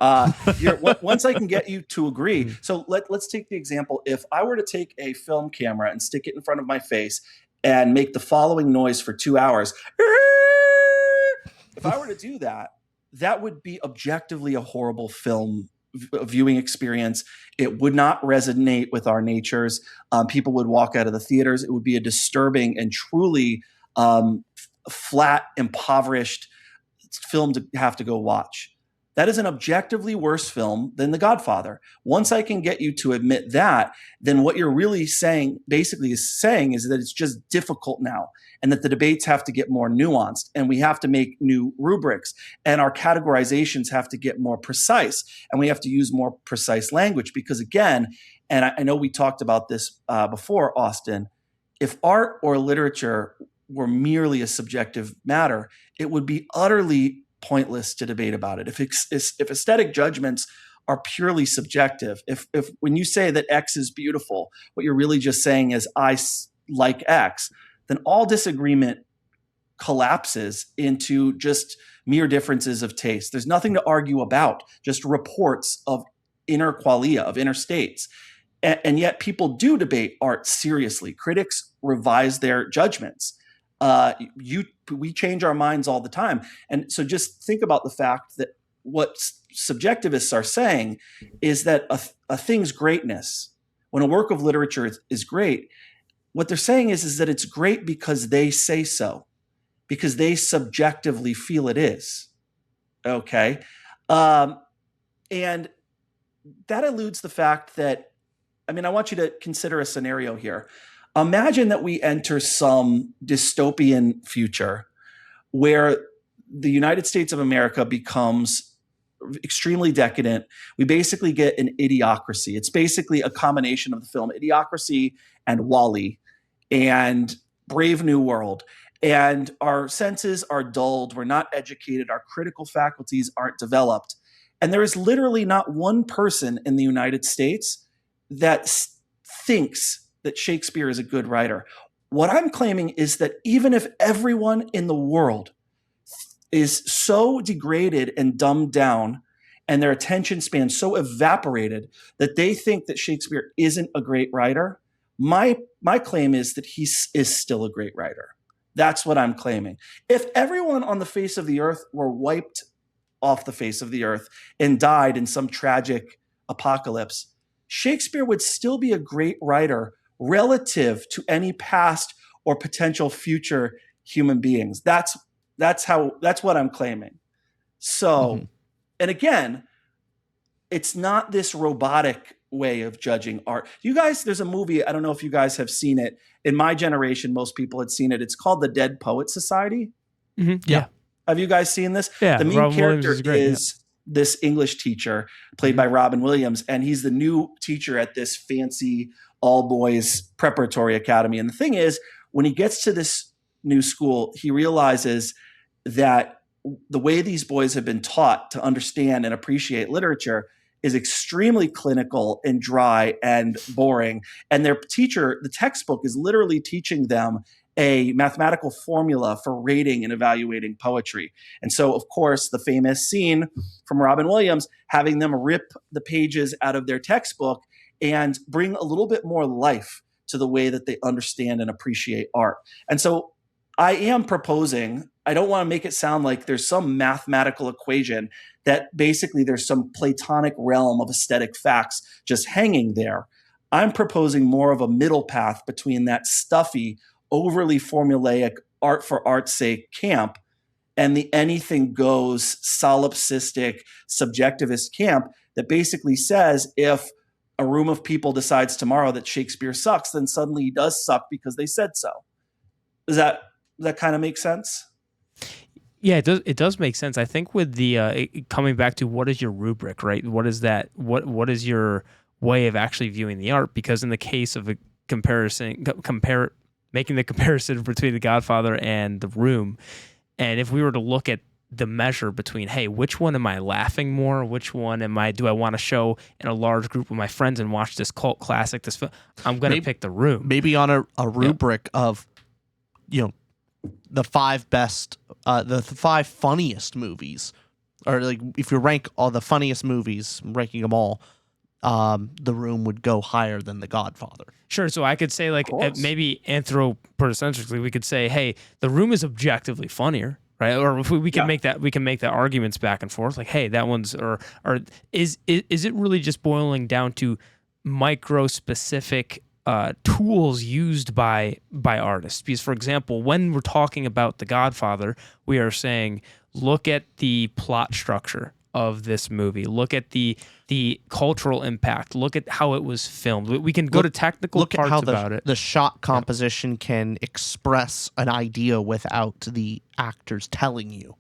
[SPEAKER 1] once I can get you to agree. So let's take the example. If I were to take a film camera and stick it in front of my face and make the following noise for 2 hours, if I were to do that, that would be objectively a horrible film viewing experience. It would not resonate with our natures. People would walk out of the theaters. It would be a disturbing and truly flat, impoverished film to have to go watch. That is an objectively worse film than The Godfather. Once I can get you to admit that, then what you're really saying, basically is that it's just difficult now, and that the debates have to get more nuanced, and we have to make new rubrics, and our categorizations have to get more precise, and we have to use more precise language. Because again, and I know we talked about this before, Austin, if art or literature were merely a subjective matter, it would be utterly pointless to debate about it. If aesthetic judgments are purely subjective, if when you say that X is beautiful, what you're really just saying is I like X, then all disagreement collapses into just mere differences of taste. There's nothing to argue about, just reports of inner qualia, of inner states. And yet people do debate art seriously. Critics revise their judgments. We change our minds all the time. And so just think about the fact that what subjectivists are saying is that a thing's greatness, when a work of literature is great, what they're saying is that it's great because they say so, because they subjectively feel it is. Okay. And that eludes the fact that, I want you to consider a scenario here. Imagine that we enter some dystopian future where the United States of America becomes extremely decadent. We basically get an idiocracy. It's basically a combination of the film Idiocracy and WALL-E and Brave New World. And our senses are dulled. We're not educated. Our critical faculties aren't developed. And there is literally not one person in the United States that thinks that Shakespeare is a good writer. What I'm claiming is that even if everyone in the world is so degraded and dumbed down and their attention span so evaporated that they think that Shakespeare isn't a great writer, my claim is that he is still a great writer. That's what I'm claiming. If everyone on the face of the earth were wiped off the face of the earth and died in some tragic apocalypse, Shakespeare would still be a great writer relative to any past or potential future human beings. That's what I'm claiming. So, and again, it's not this robotic way of judging art. You guys, there's a movie, I don't know if you guys have seen it. In my generation, most people had seen it. It's called The Dead Poet Society.
[SPEAKER 3] Yeah.
[SPEAKER 1] Have you guys seen this?
[SPEAKER 3] Yeah.
[SPEAKER 1] The main
[SPEAKER 3] Robin
[SPEAKER 1] character
[SPEAKER 3] Williams is great,
[SPEAKER 1] this English teacher played by Robin Williams, and he's the new teacher at this fancy all-boys preparatory academy. And the thing is, when he gets to this new school, he realizes that the way these boys have been taught to understand and appreciate literature is extremely clinical and dry and boring. And their teacher, the textbook, is literally teaching them a mathematical formula for rating and evaluating poetry. And so, of course, the famous scene from Robin Williams, having them rip the pages out of their textbook and bring a little bit more life to the way that they understand and appreciate art. And so I am proposing, I don't want to make it sound like there's some mathematical equation that basically there's some Platonic realm of aesthetic facts just hanging there. I'm proposing more of a middle path between that stuffy, overly formulaic art for art's sake camp and the anything goes solipsistic subjectivist camp that basically says if a room of people decides tomorrow that Shakespeare sucks, then suddenly he does suck because they said so. Does that kind of make sense?
[SPEAKER 3] Yeah, it does. It does make sense. I think with the coming back to what is your rubric, right? What is that? What is your way of actually viewing the art? Because in the case of a making the comparison between The Godfather and The Room, and if we were to look at the measure between, hey, which one am I laughing more? Which one do I want to show in a large group of my friends and watch this cult classic? I'm going to pick The Room.
[SPEAKER 2] Maybe on a rubric of, the 5 best, the 5 funniest movies, or like if you rank all the funniest movies, ranking them all, The Room would go higher than The Godfather.
[SPEAKER 3] Sure. So I could say maybe anthropocentrically, we could say, hey, The Room is objectively funnier, right? Or if we can make that arguments back and forth, like, hey, that one's or is it really just boiling down to micro specific tools used by artists? Because, for example, when we're talking about The Godfather, we are saying, look at the plot structure of this movie. Look at the cultural impact. Look at how it was filmed. We can go to technical parts about it.
[SPEAKER 2] The shot composition can express an idea without the actors telling you,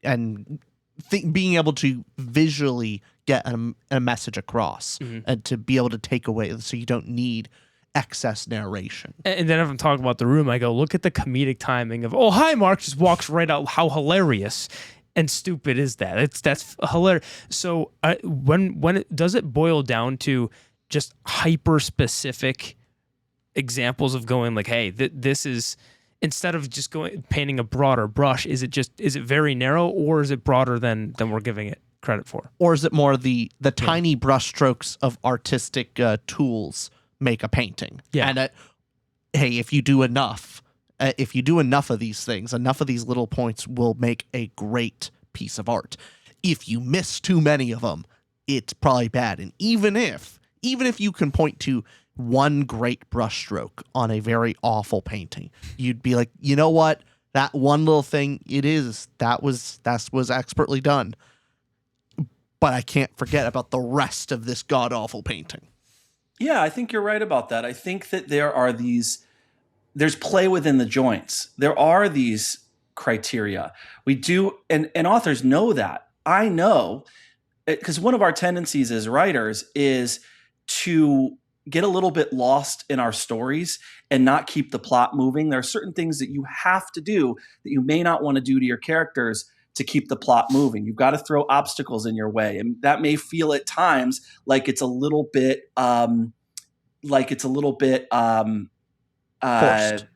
[SPEAKER 2] and being able to visually get a message across, and to be able to take away, so you don't need excess narration.
[SPEAKER 3] And then if I'm talking about The Room, I go, look at the comedic timing of, oh, hi, Mark, just walks right out. How hilarious and stupid is that? That's hilarious. So when does it boil down to just hyper specific examples of going like, hey, this is, instead of just painting a broader brush, is it very narrow, or is it broader than we're giving it credit for?
[SPEAKER 2] Or is it more the tiny brushstrokes of artistic tools make a painting?
[SPEAKER 3] Yeah.
[SPEAKER 2] And hey, if you do enough of these things, enough of these little points will make a great piece of art. If you miss too many of them, it's probably bad. And even if you can point to one great brushstroke on a very awful painting, you'd be like, you know what? That one little thing, that was expertly done. But I can't forget about the rest of this god-awful painting.
[SPEAKER 1] Yeah, I think you're right about that. I think that there's play within the joints. There are these criteria. We do, and authors know that. I know, because one of our tendencies as writers is to get a little bit lost in our stories and not keep the plot moving. There are certain things that you have to do that you may not want to do to your characters to keep the plot moving. You've got to throw obstacles in your way. And that may feel at times like it's a little bit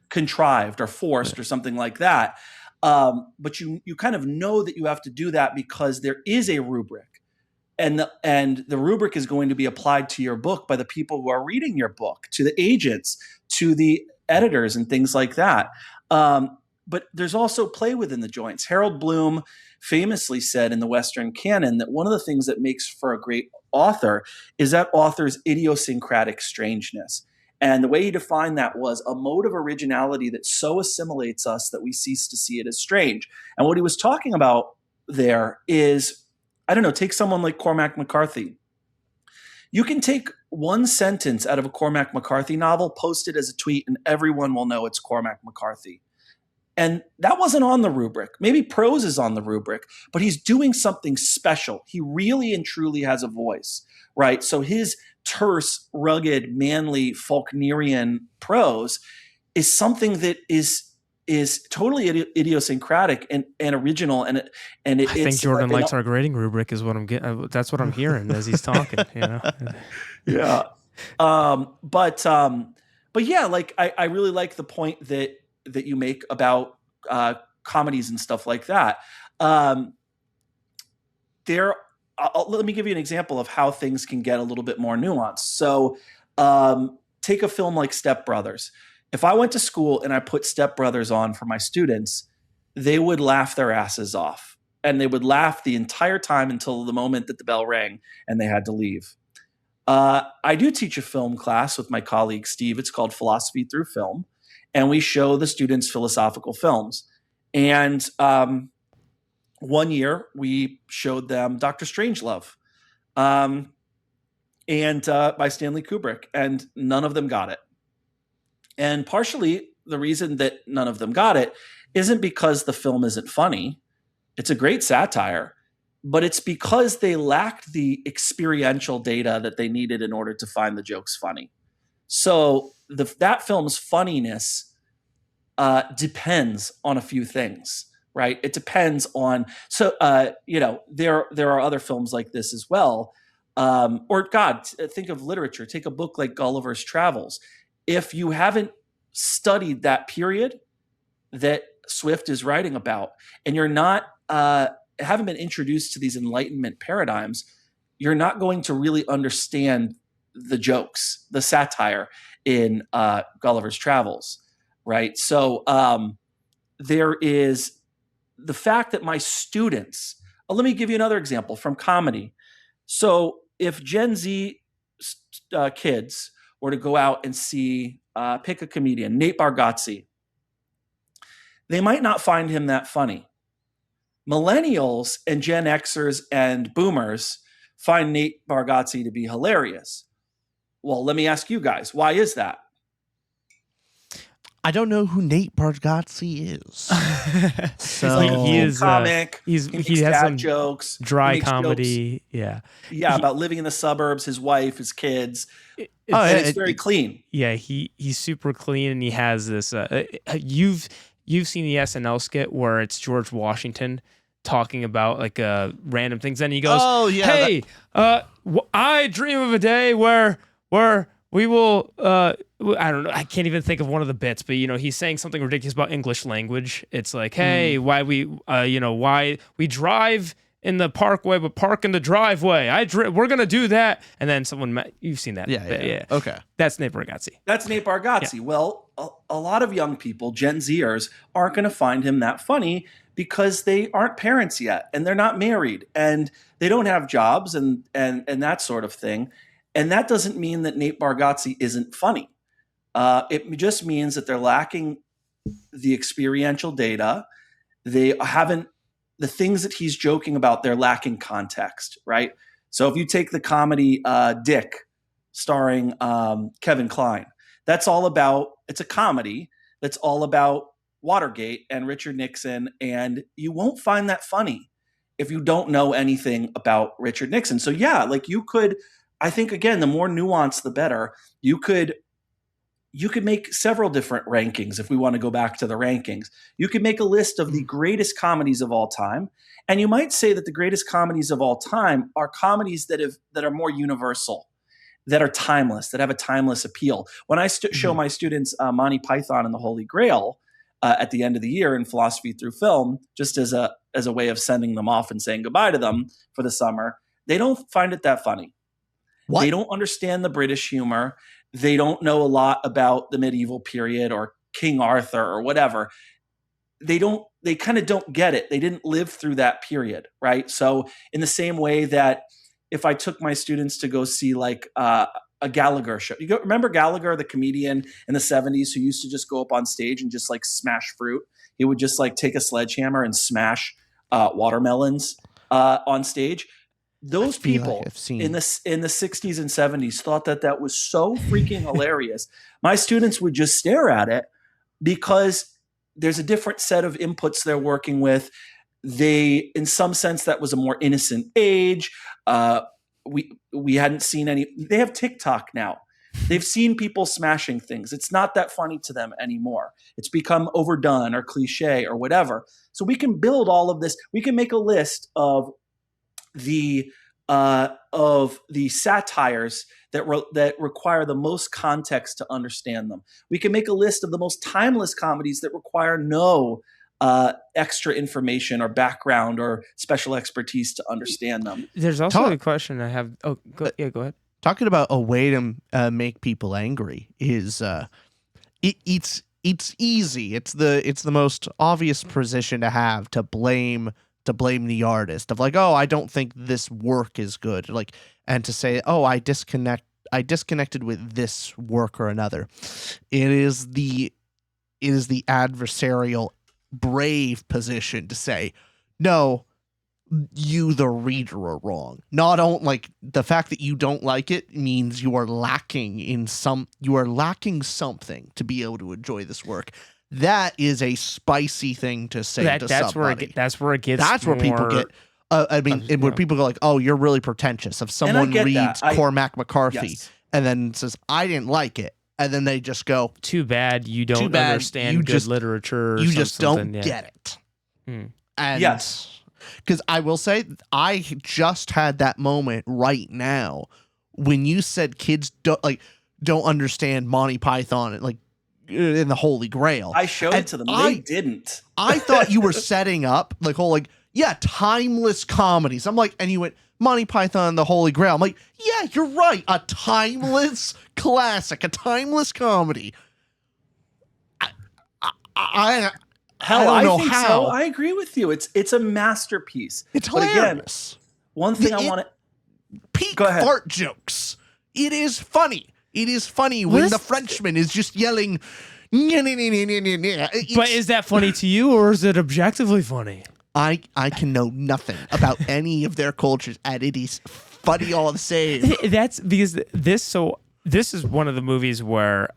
[SPEAKER 1] contrived or forced or something like that. But you kind of know that you have to do that because there is a rubric. And the rubric is going to be applied to your book by the people who are reading your book, to the agents, to the editors, and things like that. But there's also play within the joints. Harold Bloom famously said in the Western canon that one of the things that makes for a great author is that author's idiosyncratic strangeness. And the way he defined that was a mode of originality that so assimilates us that we cease to see it as strange. And what he was talking about there is, I don't know, take someone like Cormac McCarthy. You can take one sentence out of a Cormac McCarthy novel, post it as a tweet, and everyone will know it's Cormac McCarthy. And that wasn't on the rubric. Maybe prose is on the rubric, but he's doing something special. He really and truly has a voice, right? So his terse, rugged, manly, Faulknerian prose is something that is totally idiosyncratic and original. And I
[SPEAKER 3] think Jordan likes our grading rubric is what I'm getting. That's what I'm hearing as he's talking.
[SPEAKER 1] Yeah. But yeah, like I really like the point that you make about comedies and stuff like that. Let me give you an example of how things can get a little bit more nuanced. So take a film like Step Brothers. If I went to school and I put Step Brothers on for my students, they would laugh their asses off. And they would laugh the entire time until the moment that the bell rang and they had to leave. I do teach a film class with my colleague Steve. It's called Philosophy Through Film. And we show the students philosophical films. And one year we showed them Dr. Strangelove, and by Stanley Kubrick, and none of them got it. And partially the reason that none of them got it isn't because the film isn't funny. It's a great satire, but it's because they lacked the experiential data that they needed in order to find the jokes funny. So that film's funniness depends on a few things, right? It depends on, there are other films like this as well. Or God, think of literature. Take a book like Gulliver's Travels. If you haven't studied that period that Swift is writing about, and you're not haven't been introduced to these Enlightenment paradigms, you're not going to really understand the jokes, the satire in Gulliver's Travels, right? So there is the fact that my students. Let me give you another example from comedy. So if Gen Z kids were to go out and see, pick a comedian, Nate Bargatze, they might not find him that funny. Millennials and Gen Xers and Boomers find Nate Bargatze to be hilarious. Well, let me ask you guys, why is that?
[SPEAKER 2] I don't know who Nate Bargatze is. So
[SPEAKER 1] He's like
[SPEAKER 3] he is
[SPEAKER 1] comic.
[SPEAKER 3] he
[SPEAKER 1] makes
[SPEAKER 3] has
[SPEAKER 1] dad
[SPEAKER 3] some
[SPEAKER 1] jokes,
[SPEAKER 3] dry
[SPEAKER 1] he makes
[SPEAKER 3] comedy.
[SPEAKER 1] jokes, about living in the suburbs, his wife, his kids. It's very clean.
[SPEAKER 3] Yeah, he's super clean, and he has this. You've seen the SNL skit where it's George Washington talking about like random things, and he goes,
[SPEAKER 2] "Oh yeah,
[SPEAKER 3] hey, I dream of a day where we will." I don't know. I can't even think of one of the bits, but he's saying something ridiculous about English language. It's like, hey, why we drive in the parkway but park in the driveway. We're gonna do that, and then you've seen that.
[SPEAKER 2] Yeah. Okay,
[SPEAKER 3] that's Nate Bargatze.
[SPEAKER 1] That's Nate Bargatze. Yeah. Well, a lot of young people, Gen Zers, aren't going to find him that funny because they aren't parents yet, and they're not married, and they don't have jobs, and that sort of thing. And that doesn't mean that Nate Bargatze isn't funny. It just means that they're lacking the experiential data. They haven't, the things that he's joking about, they're lacking context, right? So if you take the comedy Dick, starring Kevin Kline, it's a comedy that's all about Watergate and Richard Nixon, and you won't find that funny if you don't know anything about Richard Nixon. So yeah, like you could, I think again, the more nuanced, the better. You could make several different rankings if we want to go back to the rankings. You could make a list of the greatest comedies of all time, and you might say that the greatest comedies of all time are comedies that are more universal, that are timeless, that have a timeless appeal. When I show my students Monty Python and the Holy Grail at the end of the year in Philosophy Through Film, just as a way of sending them off and saying goodbye to them for the summer, they don't find it that funny. What? They don't understand the British humor. They don't know a lot about the medieval period or King Arthur or whatever. They kind of don't get it. They didn't live through that period, right? So in the same way that if I took my students to go see like a Gallagher show, remember Gallagher, the comedian in the 70s who used to just go up on stage and just like smash fruit? He would just like take a sledgehammer and smash watermelons on stage. Those people in the 60s and 70s thought that was so freaking hilarious. My students would just stare at it because there's a different set of inputs they're working with. In some sense, that was a more innocent age. We hadn't seen any. They have TikTok now. They've seen people smashing things. It's not that funny to them anymore. It's become overdone or cliche or whatever. So we can build all of this. We can make a list of the satires that require the most context to understand them. We can make a list of the most timeless comedies that require no extra information or background or special expertise to understand them.
[SPEAKER 3] There's also a question I have. Oh, go ahead.
[SPEAKER 2] Talking about a way to make people angry is it's easy. It's the most obvious position to have to blame the artist of like, oh, I don't think this work is good, like, and to say, oh, I disconnected with this work or another. It is the adversarial brave position to say, no, you, the reader, are wrong. Not on, like, the fact that you don't like it means you are lacking something to be able to enjoy this work. That is a spicy thing to say to somebody.
[SPEAKER 3] That's where it gets.
[SPEAKER 2] That's where people get. And when people go like, "Oh, you're really pretentious." If someone reads Cormac McCarthy and then says, "I didn't like it," and then they just go,
[SPEAKER 3] "Too bad you don't understand good literature.
[SPEAKER 2] You just don't get it." And
[SPEAKER 1] yes.
[SPEAKER 2] Because I will say, I just had that moment right now when you said kids don't understand Monty Python and in the Holy Grail.
[SPEAKER 1] I showed it to them. They didn't.
[SPEAKER 2] I thought you were setting up timeless comedies. I'm like, and you went Monty Python and the Holy Grail. I'm like, yeah, you're right. A timeless classic, a timeless comedy. I don't know how.
[SPEAKER 1] So. I agree with you. It's a masterpiece.
[SPEAKER 2] It's hilarious.
[SPEAKER 1] Again, one thing I want to
[SPEAKER 2] peak fart jokes. It is funny. It is funny when the Frenchman is just yelling. But
[SPEAKER 3] is that funny to you, or is it objectively funny?
[SPEAKER 2] I can know nothing about any of their cultures, and it is funny all the same.
[SPEAKER 3] That's because this is one of the movies where,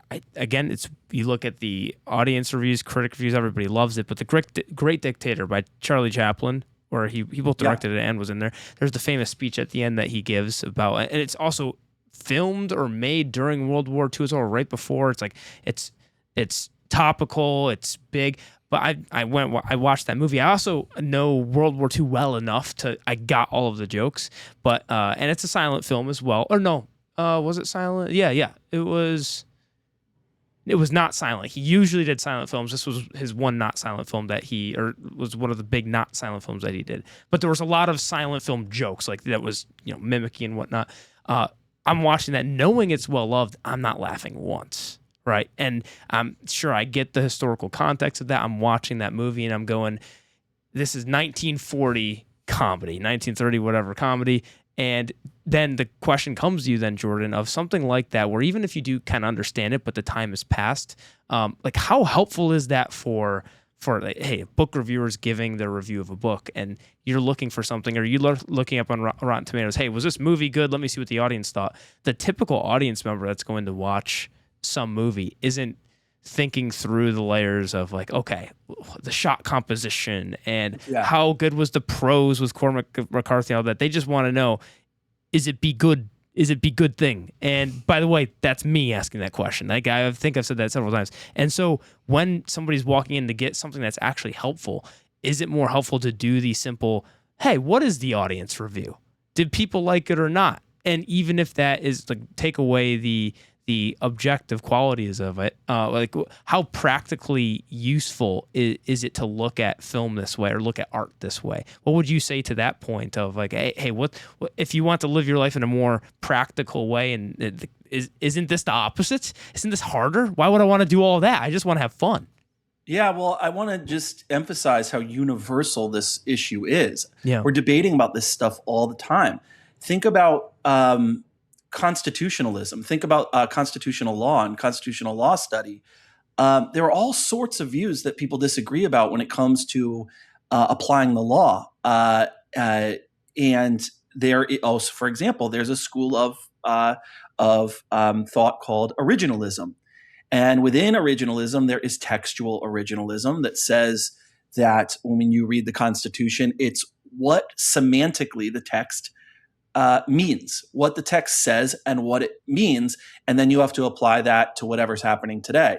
[SPEAKER 3] you look at the audience reviews, critic reviews, everybody loves it. But The Great Dictator by Charlie Chaplin, where he both directed it and was in there. There's the famous speech at the end that he gives about, and it's also filmed or made during World War II as well, right before. It's like it's topical, it's big. But I watched that movie. I also know World War II well enough I got all of the jokes. But and it's a silent film as well. Or no. Was it silent? Yeah. It was not silent. He usually did silent films. This was his one not silent film was one of the big not silent films that he did. But there was a lot of silent film jokes that was, mimicking and whatnot. I'm watching that knowing it's well loved. I'm not laughing once, right? And I'm sure I get the historical context of that. I'm watching that movie and I'm going, this is 1940 comedy, 1930 whatever comedy. And then the question comes to you then, Jordan, of something like that, where even if you do kind of understand it, but the time has passed, how helpful is that for hey, book reviewers giving their review of a book, and you're looking for something, or you're looking up on Rotten Tomatoes, hey, was this movie good? Let me see what the audience thought. The typical audience member that's going to watch some movie isn't thinking through the layers of okay, the shot composition and how good was the prose with Cormac McCarthy, all that. They just want to know, is it be good? Is it be good thing? And by the way, that's me asking that question. I think I've said that several times. And so when somebody's walking in to get something that's actually helpful, is it more helpful to do the simple, hey, what is the audience review? Did people like it or not? And even if that is take away the objective qualities of it, how practically useful is it to look at film this way or look at art this way? What would you say to that point of hey, what if you want to live your life in a more practical way, and isn't this the opposite? Isn't this harder? Why would I want to do all that? I just want to have fun.
[SPEAKER 1] Yeah, well, I want to just emphasize how universal this issue is.
[SPEAKER 3] Yeah.
[SPEAKER 1] We're debating about this stuff all the time. Think about constitutionalism. Think about constitutional law and constitutional law study. There are all sorts of views that people disagree about when it comes to applying the law. And there also, for example, there's a school of thought called originalism. And within originalism, there is textual originalism that says that when you read the Constitution, it's what semantically the text means, what the text says and what it means, and then you have to apply that to whatever's happening today.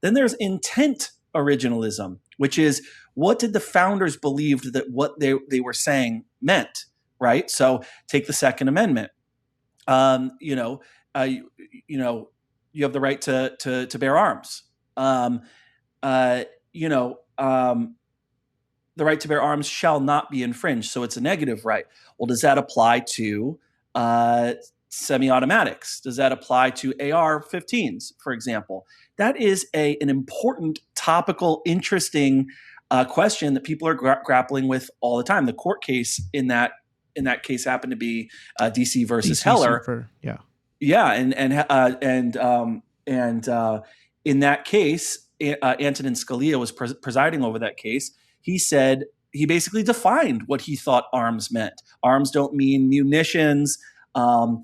[SPEAKER 1] Then there's intent originalism, which is what did the founders believe that what they were saying meant, right? So take the Second Amendment. You have the right to bear arms. The right to bear arms shall not be infringed. So it's a negative right. Well, does that apply to semi-automatics? Does that apply to AR-15s, for example? That is an important, topical, interesting question that people are grappling with all the time. The court case in that case happened to be DC versus Heller.
[SPEAKER 2] Yeah.
[SPEAKER 1] Yeah, and in that case, Antonin Scalia was presiding over that case, he said he basically defined what he thought arms meant. Arms don't mean munitions. I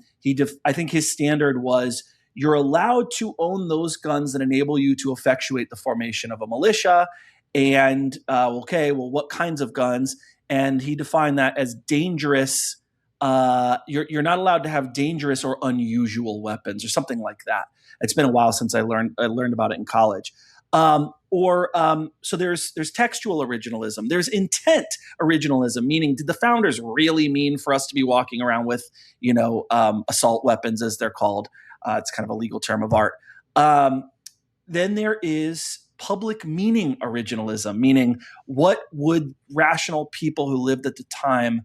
[SPEAKER 1] think his standard was you're allowed to own those guns that enable you to effectuate the formation of a militia. And what kinds of guns? And he defined that as dangerous. You're not allowed to have dangerous or unusual weapons or something like that. It's been a while since I learned about it in college. So there's textual originalism. There's intent originalism, meaning did the founders really mean for us to be walking around with, assault weapons, as they're called? It's kind of a legal term of art. Then there is public meaning originalism, meaning what would rational people who lived at the time,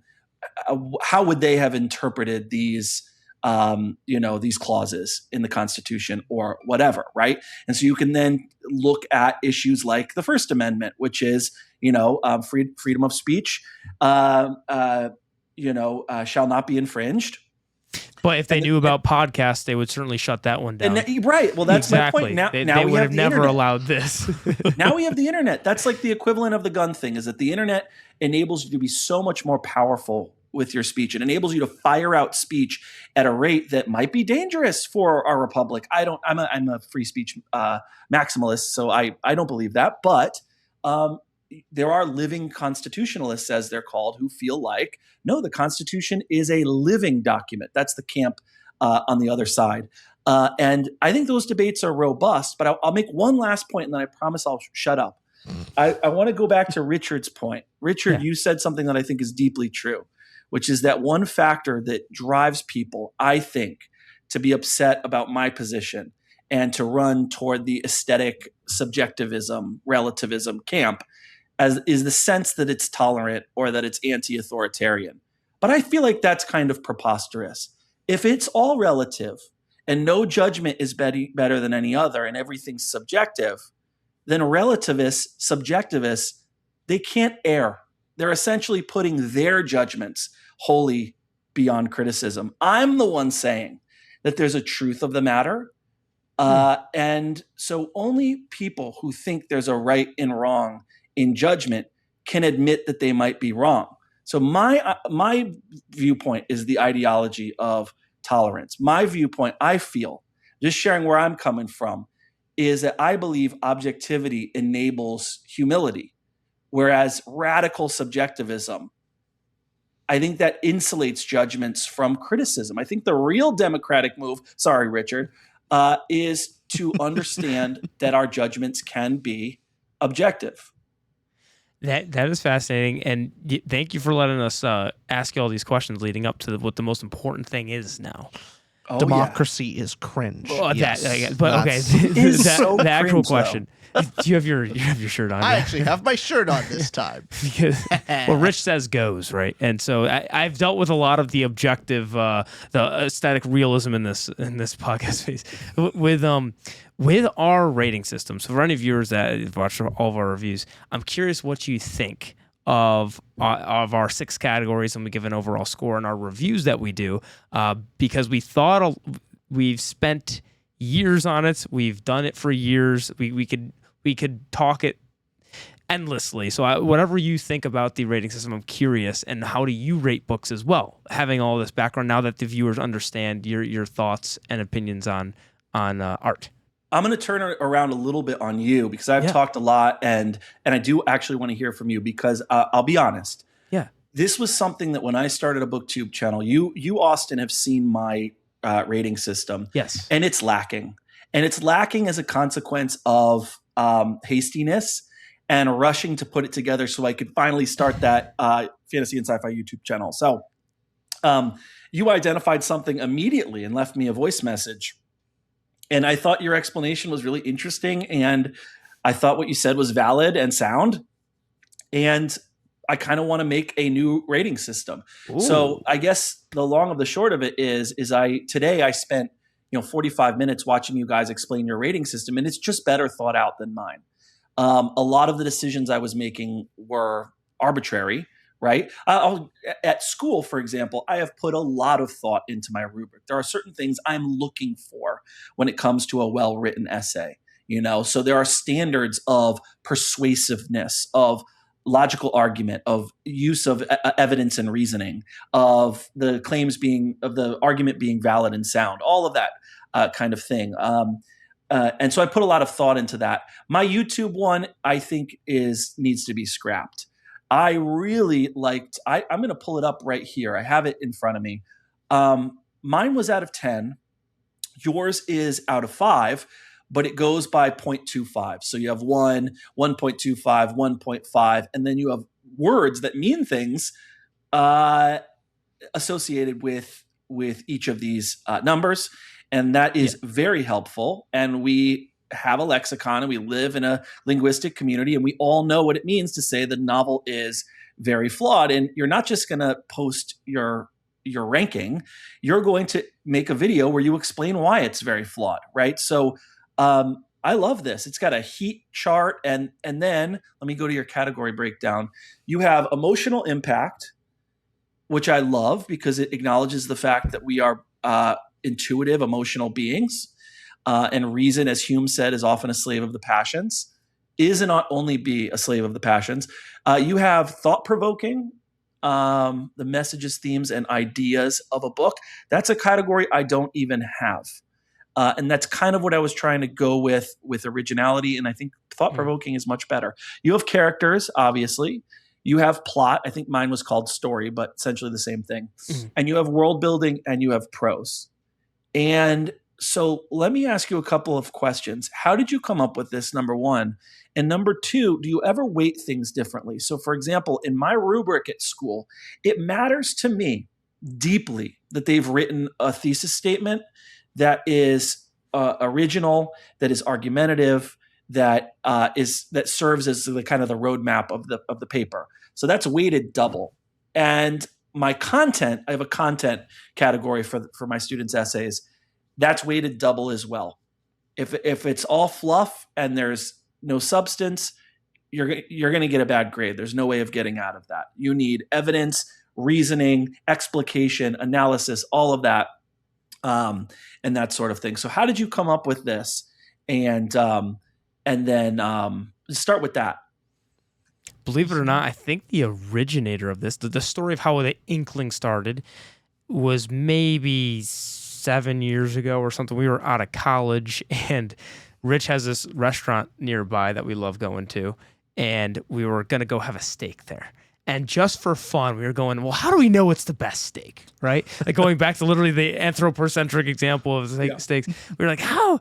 [SPEAKER 1] how would they have interpreted these clauses in the Constitution or whatever, right? And so you can then look at issues like the First Amendment, which is, freedom of speech, shall not be infringed.
[SPEAKER 3] But if they knew about podcasts, they would certainly shut that one down.
[SPEAKER 1] Right. Well, that's
[SPEAKER 3] exactly.
[SPEAKER 1] my point.
[SPEAKER 3] They
[SPEAKER 1] we
[SPEAKER 3] would
[SPEAKER 1] have
[SPEAKER 3] have never
[SPEAKER 1] internet.
[SPEAKER 3] allowed this.
[SPEAKER 1] Now we have the internet. That's like the equivalent of the gun thing, is that the internet enables you to be so much more powerful with your speech. It enables you to fire out speech at a rate that might be dangerous for our republic. I'm a free speech maximalist, so I don't believe that. But there are living constitutionalists, as they're called, who feel like, no, the Constitution is a living document. That's the camp on the other side. And I think those debates are robust, but I'll make one last point, and then I promise I'll shut up. I want to go back to Richard's point. Richard, You said something that I think is deeply true, which is that one factor that drives people, I think, to be upset about my position and to run toward the aesthetic subjectivism, relativism camp is the sense that it's tolerant or that it's anti-authoritarian. But I feel like that's kind of preposterous. If it's all relative and no judgment is better than any other and everything's subjective, then relativists, subjectivists, they can't err. They're essentially putting their judgments wholly beyond criticism. I'm the one saying that there's a truth of the matter. And so only people who think there's a right and wrong in judgment can admit that they might be wrong. So my viewpoint is the ideology of tolerance. My viewpoint, I feel, just sharing where I'm coming from, is that I believe objectivity enables humility, whereas radical subjectivism, I think that insulates judgments from criticism. I think the real democratic move, sorry, Richard, is to understand that our judgments can be objective.
[SPEAKER 3] That is fascinating, and thank you for letting us ask you all these questions leading up to what the most important thing is now.
[SPEAKER 2] Oh, democracy is cringe.
[SPEAKER 3] Oh,
[SPEAKER 2] yes.
[SPEAKER 3] The actual question. Do you have your shirt on?
[SPEAKER 2] I actually have my shirt on this time.
[SPEAKER 3] Because Rich says goes, right? And so I've dealt with a lot of the objective, the aesthetic realism in this podcast space with our rating system. So for any viewers that have watched all of our reviews, I'm curious what you think of our 6 categories, and we give an overall score in our reviews that we do, because we've spent years on it. We've done it for years. We could talk it endlessly. So whatever you think about the rating system, I'm curious. And how do you rate books as well? Having all this background, now that the viewers understand your thoughts and opinions on art.
[SPEAKER 1] I'm going to turn it around a little bit on you, because I've talked a lot, and I do actually want to hear from you, because I'll be honest.
[SPEAKER 3] Yeah.
[SPEAKER 1] This was something that when I started a BookTube channel, you Austin, have seen my rating system.
[SPEAKER 3] Yes.
[SPEAKER 1] And it's lacking. And it's lacking as a consequence of hastiness and rushing to put it together so I could finally start that fantasy and sci-fi YouTube channel. So you identified something immediately and left me a voice message. And I thought your explanation was really interesting, and I thought what you said was valid and sound. And I kind of want to make a new rating system. Ooh. So I guess the long of the short of it is today I spent 45 minutes watching you guys explain your rating system, and it's just better thought out than mine. A lot of the decisions I was making were arbitrary. Right? At school, for example, I have put a lot of thought into my rubric. There are certain things I'm looking for when it comes to a well-written essay. So there are standards of persuasiveness, of logical argument, of use of evidence and reasoning, of the argument being valid and sound, all of that kind of thing. And so I put a lot of thought into that. My YouTube one, I think, needs to be scrapped. I really liked. I'm going to pull it up right here. I have it in front of me. Mine was out of 10. Yours is out of 5, but it goes by 0.25. So you have 1, 1.25, 1.5, and then you have words that mean things associated with each of these numbers. And that is very helpful. And we have a lexicon and we live in a linguistic community, and we all know what it means to say the novel is very flawed. And you're not just going to post your ranking, you're going to make a video where you explain why it's very flawed, right? So I love this. It's got a heat chart, and then let me go to your category breakdown. You have emotional impact, which I love because it acknowledges the fact that we are intuitive, emotional beings, and reason, as Hume said, is often a slave of the passions. Is and not only be a slave of the passions. You have thought-provoking, the messages, themes, and ideas of a book. That's a category I don't even have. And that's kind of what I was trying to go with originality, and I think thought-provoking is much better. You have characters, obviously. You have plot. I think mine was called story, but essentially the same thing. And you have world building, and you have prose. And so let me ask you a couple of questions. How did you come up with this, number one? And number two, do you ever weight things differently? So for example, in my rubric at school, it matters to me deeply that they've written a thesis statement that is original, that is argumentative, that serves as the kind of the roadmap of the paper. So that's weighted double. And my content, I have a content category for my students' essays. That's weighted double as well. If it's all fluff and there's no substance, you're going to get a bad grade. There's no way of getting out of that. You need evidence, reasoning, explication, analysis, all of that, and that sort of thing. So how did you come up with this? And then start with that.
[SPEAKER 3] Believe it or not, I think the originator of this, the story of how the Inkling started, was maybe 7 years ago or something. We were out of college, and Rich has this restaurant nearby that we love going to, and we were going to go have a steak there. And just for fun, we were going, well, how do we know it's the best steak, right? Like going back to literally the anthropocentric example of steaks. We were like, how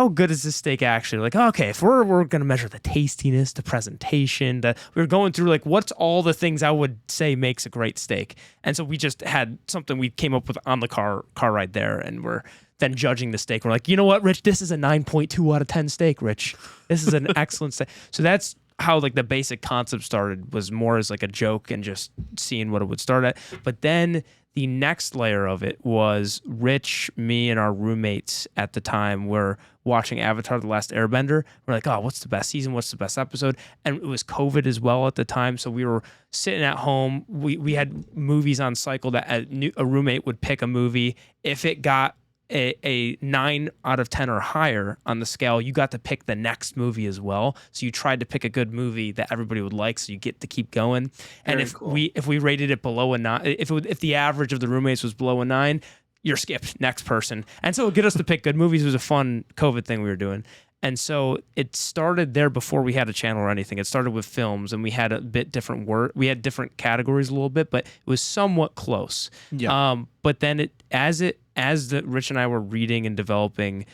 [SPEAKER 3] good is this steak actually? Like, okay, if we're going to measure the tastiness, the presentation, we were going through like, what's all the things I would say makes a great steak? And so we just had something we came up with on the car ride there, and we're then judging the steak. We're like, you know what, Rich, this is a 9.2 out of 10 steak, Rich. This is an excellent steak. So that's how like the basic concept started, was more as like a joke and just seeing what it would start at. But then the next layer of it was Rich, me, and our roommates at the time were watching Avatar: The Last Airbender. We're like, oh, what's the best season? What's the best episode? And it was COVID as well at the time. So we were sitting at home. We had movies on cycle that a roommate would pick a movie. If it got a 9 out of 10 or higher on the scale, you got to pick the next movie as well. So you tried to pick a good movie that everybody would like, so you get to keep going. And if we rated it below a 9, if the average of the roommates was below a 9, you're skipped, next person. And so it would get us to pick good movies. It was a fun COVID thing we were doing. And so it started there before we had a channel or anything. It started with films, and we had a bit different we had different categories a little bit, but it was somewhat close. Yeah. But then as Rich and I were reading and developing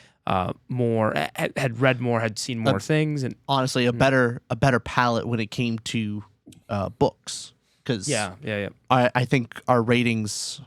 [SPEAKER 3] more, had read more, had seen more things, and
[SPEAKER 2] honestly, a better palette when it came to books. Because I think our ratings,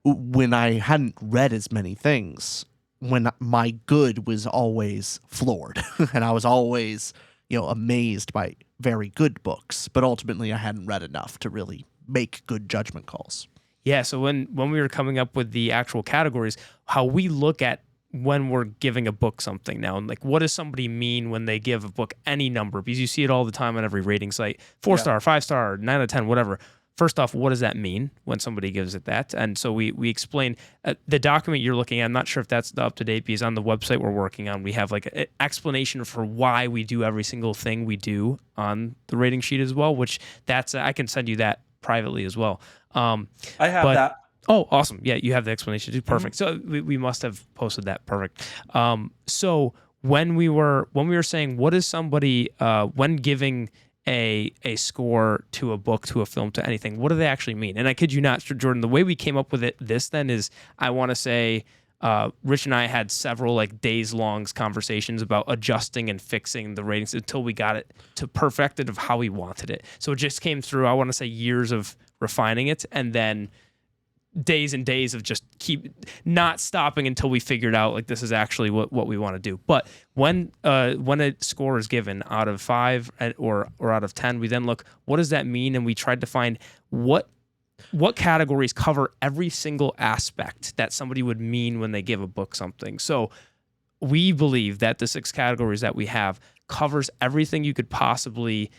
[SPEAKER 2] when I hadn't read as many things, when my good was always floored, and I was always, amazed by very good books, but ultimately I hadn't read enough to really make good judgment calls.
[SPEAKER 3] Yeah, so when we were coming up with the actual categories, how we look at when we're giving a book something now, and like, what does somebody mean when they give a book any number? Because you see it all the time on every rating site, 4-star, 5-star, 9 out of 10, whatever. first off, what does that mean when somebody gives it that? And so we explain the document you're looking at. I'm not sure if that's up to date because on the website we're working on, we have like an explanation for why we do every single thing we do on the rating sheet as well, which that's, I can send you that privately as well.
[SPEAKER 1] I have that.
[SPEAKER 3] Oh, awesome. Yeah, you have the explanation too. Perfect. So we must have posted that. Perfect. So when we were saying what is somebody when giving a score to a book, to a film, to anything, what do they actually mean? And I kid you not, Jordan, the way we came up with this then is, I want to say Rich and I had several like days long conversations about adjusting and fixing the ratings until we got it to perfected of how we wanted it. So it just came through, I want to say, years of refining it, and then days and days of just keep not stopping until we figured out like this is actually what we want to do. But when a score is given out of 5 or out of 10, we then look, what does that mean? And we tried to find what categories cover every single aspect that somebody would mean when they give a book something. So we believe that the 6 categories that we have covers everything you could possibly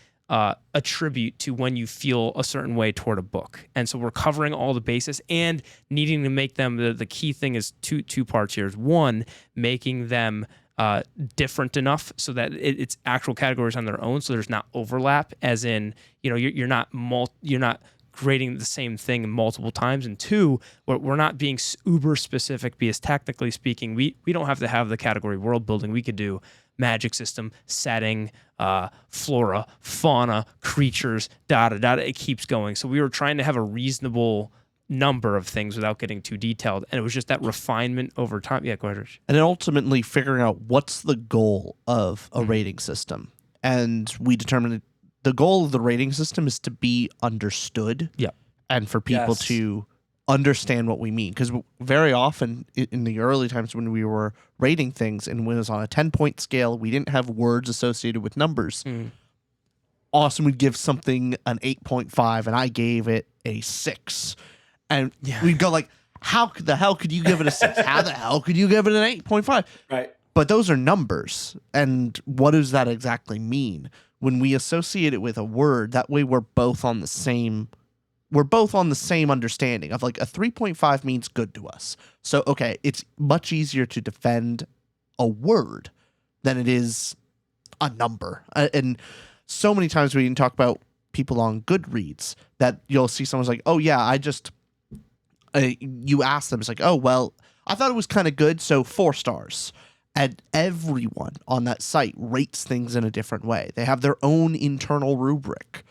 [SPEAKER 3] attribute to when you feel a certain way toward a book. And so we're covering all the bases and needing to make them, the key thing is two parts here. One, making them different enough so that it's actual categories on their own, so there's not overlap, as in, you're not grading the same thing multiple times. And 2, we're not being uber specific, because technically speaking, we don't have to have the category world building. We could do magic system, setting, flora, fauna, creatures, it keeps going. So we were trying to have a reasonable number of things without getting too detailed. And it was just that refinement over time. Yeah, go ahead, Rich.
[SPEAKER 2] And then ultimately figuring out what's the goal of a rating system. And we determined the goal of the rating system is to be understood.
[SPEAKER 3] Yeah.
[SPEAKER 2] And for people to understand what we mean. Because very often in the early times when we were rating things and when it was on a 10-point scale, we didn't have words associated with numbers. Austin would give something an 8.5 and I gave it a 6. And we'd go like, how the hell could you give it a 6? How the hell could you give it an 8.5?
[SPEAKER 1] Right.
[SPEAKER 2] But those are numbers. And what does that exactly mean? When we associate it with a word, that way we're both on the same understanding of like a 3.5 means good to us. So, okay, it's much easier to defend a word than it is a number. And so many times we can talk about people on Goodreads that you'll see someone's like, oh yeah, you ask them, it's like, oh, well, I thought it was kind of good, so 4 stars. And everyone on that site rates things in a different way. They have their own internal rubric.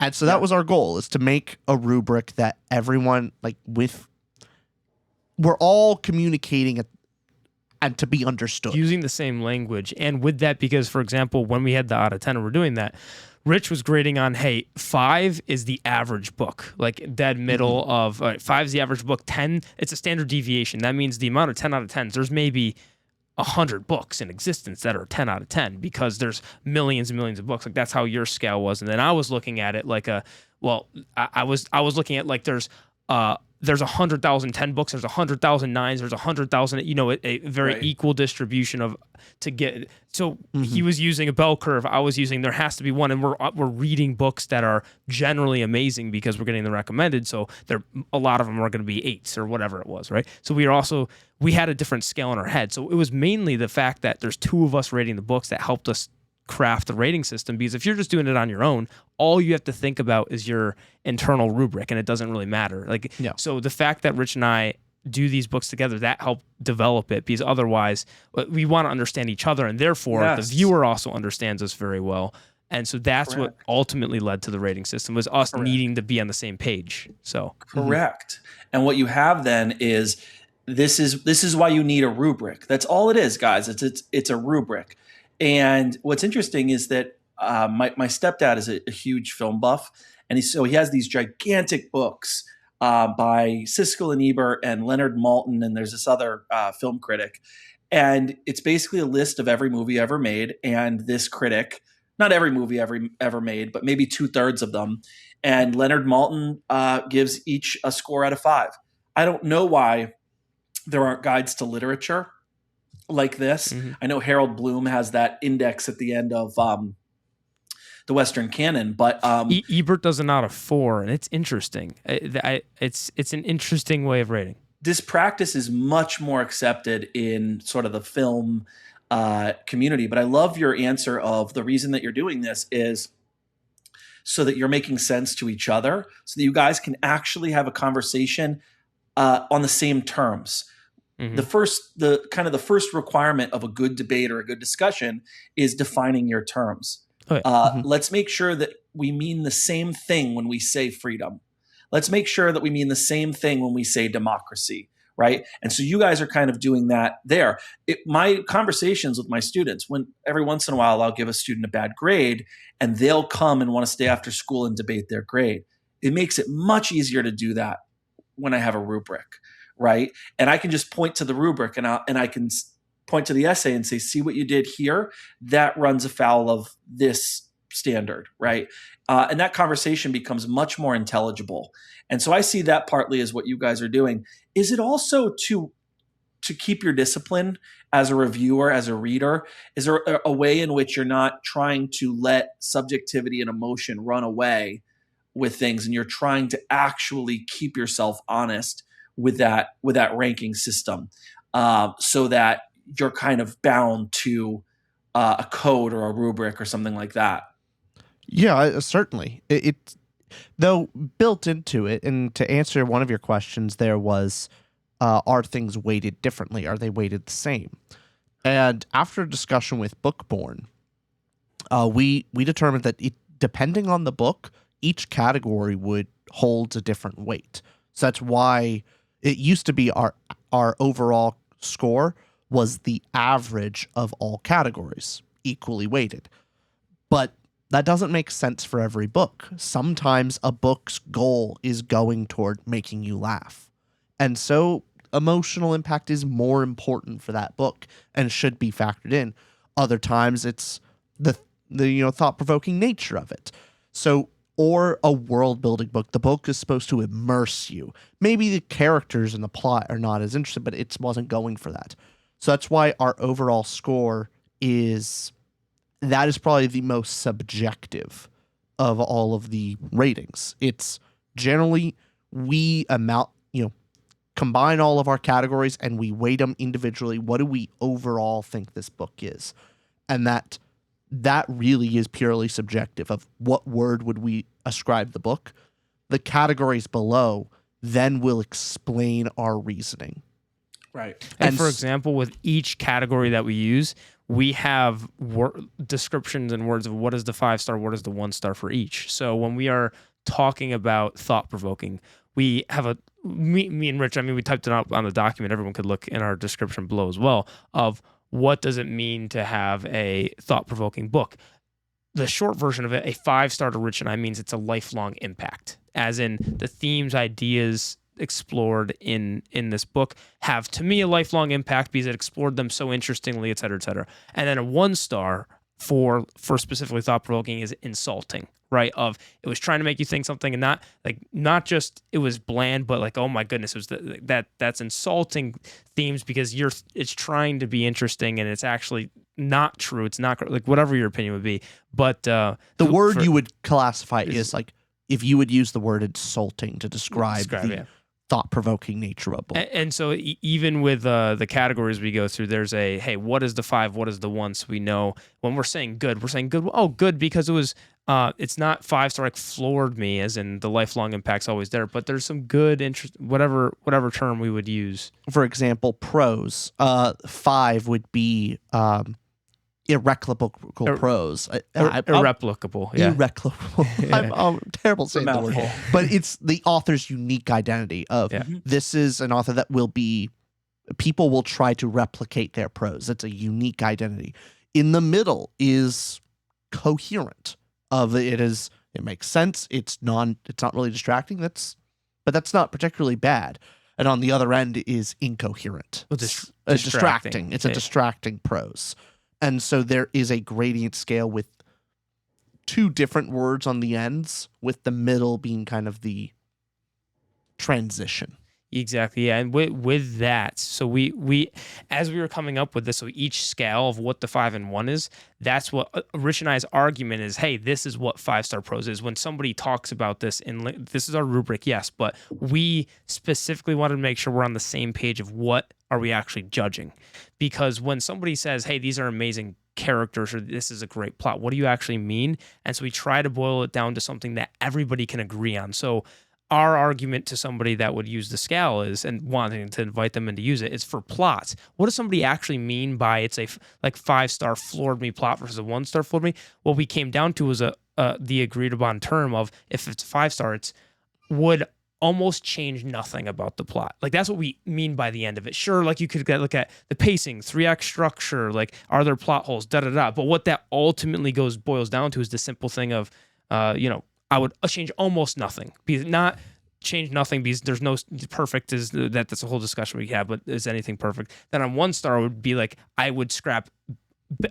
[SPEAKER 2] And so that was our goal, is to make a rubric that everyone, we're all communicating and to be understood.
[SPEAKER 3] Using the same language. And with that, because, for example, when we had the out of 10 and we're doing that, Rich was grading on, hey, 5 is the average book, like dead middle of, 5 is the average book, 10, it's a standard deviation. That means the amount of 10 out of 10s, there's maybe 100 books in existence that are 10 out of 10 because there's millions and millions of books. Like that's how your scale was. And then I was looking at it like I was looking at like there's 100,000 10 books, there's 100,000 9s, there's 100,000, a very equal distribution of to get. So he was using a bell curve. I was using, there has to be one. And we're reading books that are generally amazing because we're getting the recommended. So a lot of them are going to be 8s or whatever it was. Right. So we had a different scale in our head. So it was mainly the fact that there's 2 of us rating the books that helped us craft the rating system, because if you're just doing it on your own, all you have to think about is your internal rubric and it doesn't really matter. So the fact that Rich and I do these books together, that helped develop it, because otherwise we want to understand each other, and therefore the viewer also understands us very well. And so that's what ultimately led to the rating system, was us needing to be on the same page. So
[SPEAKER 1] correct. And what you have then is this is why you need a rubric. That's all it is, guys. It's a rubric. And what's interesting is that my stepdad is a huge film buff, and he has these gigantic books by Siskel and Ebert and Leonard Maltin, and there's this other film critic, and it's basically a list of every movie ever made. And this critic, not every movie ever made, but maybe 2/3 of them, and Leonard Maltin gives each a score out of 5. I don't know why there aren't guides to literature like this. I know Harold Bloom has that index at the end of the Western canon. But
[SPEAKER 3] Ebert does it out of 4, and it's interesting. It's an interesting way of rating.
[SPEAKER 1] This practice is much more accepted in sort of the film community. But I love your answer of the reason that you're doing this is so that you're making sense to each other, so that you guys can actually have a conversation on the same terms.
[SPEAKER 3] Mm-hmm.
[SPEAKER 1] The first requirement of a good debate or a good discussion is defining your terms.
[SPEAKER 3] Oh, yeah.
[SPEAKER 1] Let's make sure that we mean the same thing when we say freedom. Let's make sure that we mean the same thing when we say democracy, right? And so you guys are kind of doing that there. My conversations with my students, when every once in a while I'll give a student a bad grade and they'll come and want to stay after school and debate their grade. It makes it much easier to do that when I have a rubric, right? And I can just point to the rubric and I can point to the essay and say, see what you did here? That runs afoul of this standard, right? And that conversation becomes much more intelligible. And so I see that partly as what you guys are doing. Is it also to keep your discipline as a reviewer, as a reader? Is there a way in which you're not trying to let subjectivity and emotion run away with things, and you're trying to actually keep yourself honest with that ranking system, so that you're kind of bound to a code or a rubric or something like that?
[SPEAKER 2] Yeah, certainly. It though built into it, and to answer one of your questions, there was, are things weighted differently? Are they weighted the same? And after a discussion with Bookborn, we determined that depending on the book, each category would hold a different weight. So that's why it used to be our overall score was the average of all categories, equally weighted. But that doesn't make sense for every book. Sometimes a book's goal is going toward making you laugh. And so emotional impact is more important for that book and should be factored in. Other times it's the thought-provoking nature of it. So, or a world-building book. The book is supposed to immerse you. Maybe the characters and the plot are not as interesting, but it wasn't going for that. So that's why our overall score is probably the most subjective of all of the ratings. It's generally combine all of our categories and we weight them individually. What do we overall think this book is? And that really is purely subjective of what word would we ascribe the book. The categories below then will explain our reasoning.
[SPEAKER 1] Right.
[SPEAKER 3] And for example, with each category that we use, we have descriptions and words of what is the 5-star, what is the 1-star for each. So when we are talking about thought-provoking, we have me and Rich, we typed it up on the document. Everyone could look in our description below as well of what does it mean to have a thought-provoking book. The short version of it, a 5-star to Rich and I means it's a lifelong impact, as in the themes, ideas explored in this book have, to me, a lifelong impact because it explored them so interestingly, et cetera, et cetera. And then a 1-star for specifically thought-provoking is insulting, right? Of it was trying to make you think something and not just it was bland, but like, oh my goodness, it was that's insulting themes because it's trying to be interesting and it's actually not true. It's not like whatever your opinion would be. But the
[SPEAKER 2] word you would classify is like if you would use the word insulting to describe the thought-provoking nature of a book.
[SPEAKER 3] And so even with the categories we go through, there's hey, what is the 5? What is the 1? So we know when we're saying good. Oh, good because it was. It's not 5-star like floored me, as in the lifelong impact's always there. But there's some good interest, whatever term we would use.
[SPEAKER 2] For example, prose. 5 would be irreplicable prose.
[SPEAKER 3] Irreplicable, yeah.
[SPEAKER 2] Irreplicable.
[SPEAKER 3] Yeah.
[SPEAKER 2] I'm terrible saying the word. But it's the author's unique identity of this is an author that people will try to replicate their prose. It's a unique identity. In the middle is coherent. It makes sense. It's not really distracting. But that's not particularly bad. And on the other end is incoherent.
[SPEAKER 3] Well,
[SPEAKER 2] distracting. It's a distracting prose. And so there is a gradient scale with 2 different words on the ends, with the middle being kind of the transition.
[SPEAKER 3] Exactly. Yeah. And with that, so we as we were coming up with this, so each scale of what the 5 and 1 is, that's what Rich and I's argument is. Hey, this is what 5-star prose is. When somebody talks about this this is our rubric, yes, but we specifically wanted to make sure we're on the same page of what are we actually judging, because when somebody says, "Hey, these are amazing characters," or "This is a great plot," what do you actually mean? And so we try to boil it down to something that everybody can agree on. So our argument to somebody that would use the scale is, and wanting to invite them in to use it, is for plots. What does somebody actually mean by it's a like 5-star floored me plot versus a 1-star floored me? What we came down to was the agreed upon term of, if it's 5-star, it's would almost change nothing about the plot. Like, that's what we mean by the end of it. Sure, like you could look at the pacing, 3-act structure, like are there plot holes, da da da. But what that ultimately boils down to is the simple thing of, I would change almost nothing, because not change nothing because there's no perfect is that's a whole discussion we have, but is anything perfect? Then on 1-star would be like, I would scrap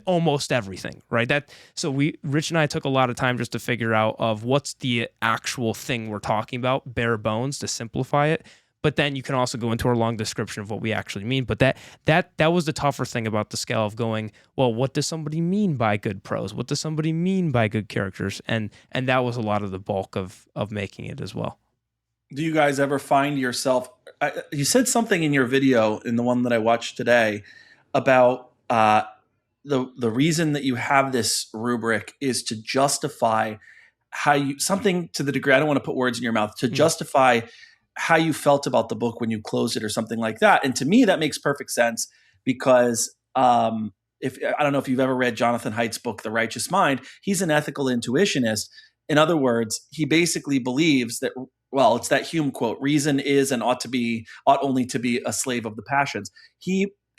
[SPEAKER 3] almost everything, right? So Rich and I took a lot of time just to figure out of what's the actual thing we're talking about, bare bones, to simplify it. But then you can also go into our long description of what we actually mean. But that was the tougher thing about the scale of going, well, what does somebody mean by good prose? What does somebody mean by good characters? And that was a lot of the bulk of making it as well.
[SPEAKER 1] Do you guys ever find yourself? You said something in your video, in the one that I watched today, about the reason that you have this rubric is to justify how you, something to the degree, I don't want to put words in your mouth, to justify how you felt about the book when you closed it or something like that. And to me, that makes perfect sense, because if I don't know if you've ever read Jonathan Haidt's book, The Righteous Mind, he's an ethical intuitionist. In other words, he basically believes that, well, it's that Hume quote, reason is and ought only to be a slave of the passions.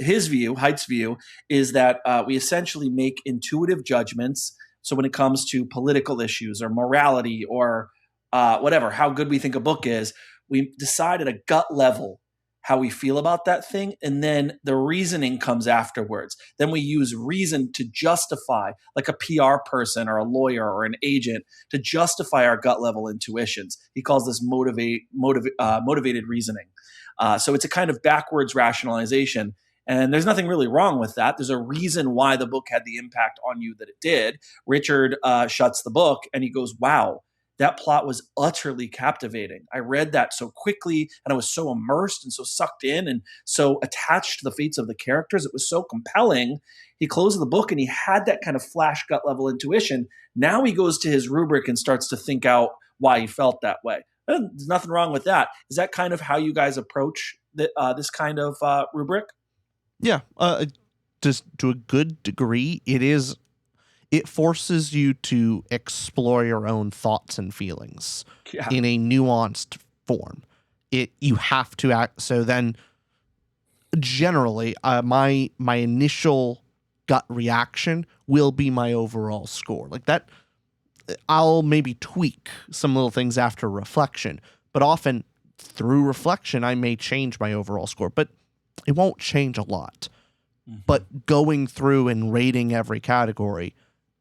[SPEAKER 1] His view, Haidt's view, is that we essentially make intuitive judgments. So when it comes to political issues or morality or whatever, how good we think a book is, we decide at a gut level how we feel about that thing, and then the reasoning comes afterwards. Then we use reason to justify, like a PR person or a lawyer or an agent, to justify our gut level intuitions. He calls this motivated reasoning. So it's a kind of backwards rationalization. And there's nothing really wrong with that. There's a reason why the book had the impact on you that it did. Richard shuts the book and he goes, wow, that plot was utterly captivating. I read that so quickly and I was so immersed and so sucked in and so attached to the fates of the characters. It was so compelling. He closed the book and he had that kind of flash gut level intuition. Now he goes to his rubric and starts to think out why he felt that way. And there's nothing wrong with that. Is that kind of how you guys approach this kind of rubric?
[SPEAKER 2] Yeah, just to a good degree, it forces you to explore your own thoughts and feelings in a nuanced form. You have to act. So then, generally, my initial gut reaction will be my overall score. Like that, I'll maybe tweak some little things after reflection, but often through reflection, I may change my overall score, but it won't change a lot. Mm-hmm. But going through and rating every category,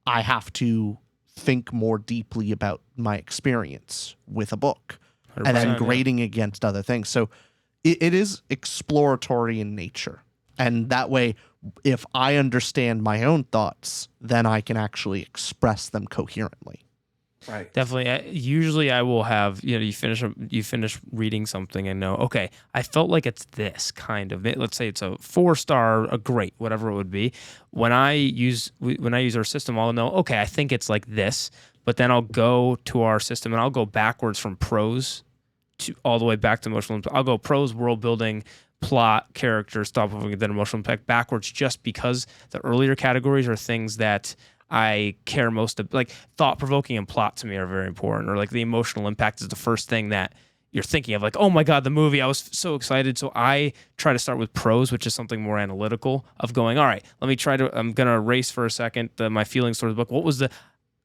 [SPEAKER 2] I have to think more deeply about my experience with a book and then grading against other things. So it is exploratory in nature. And that way, if I understand my own thoughts, then I can actually express them coherently.
[SPEAKER 1] Right.
[SPEAKER 3] Definitely. Usually I will have, you finish reading something and know, okay, I felt like it's this kind of, let's say it's a 4-star, a great, whatever it would be. When I use our system, I'll know, okay, I think it's like this, but then I'll go to our system and I'll go backwards from prose to all the way back to emotional. I'll go prose, world building, plot, characters, thought provoking, then emotional impact backwards, just because the earlier categories are things that I care most of, like thought-provoking and plot to me are very important, or like the emotional impact is the first thing that you're thinking of, like, oh my God, the movie, I was so excited. So I try to start with prose, which is something more analytical of going, all right, I'm going to erase for a second my feelings towards the book.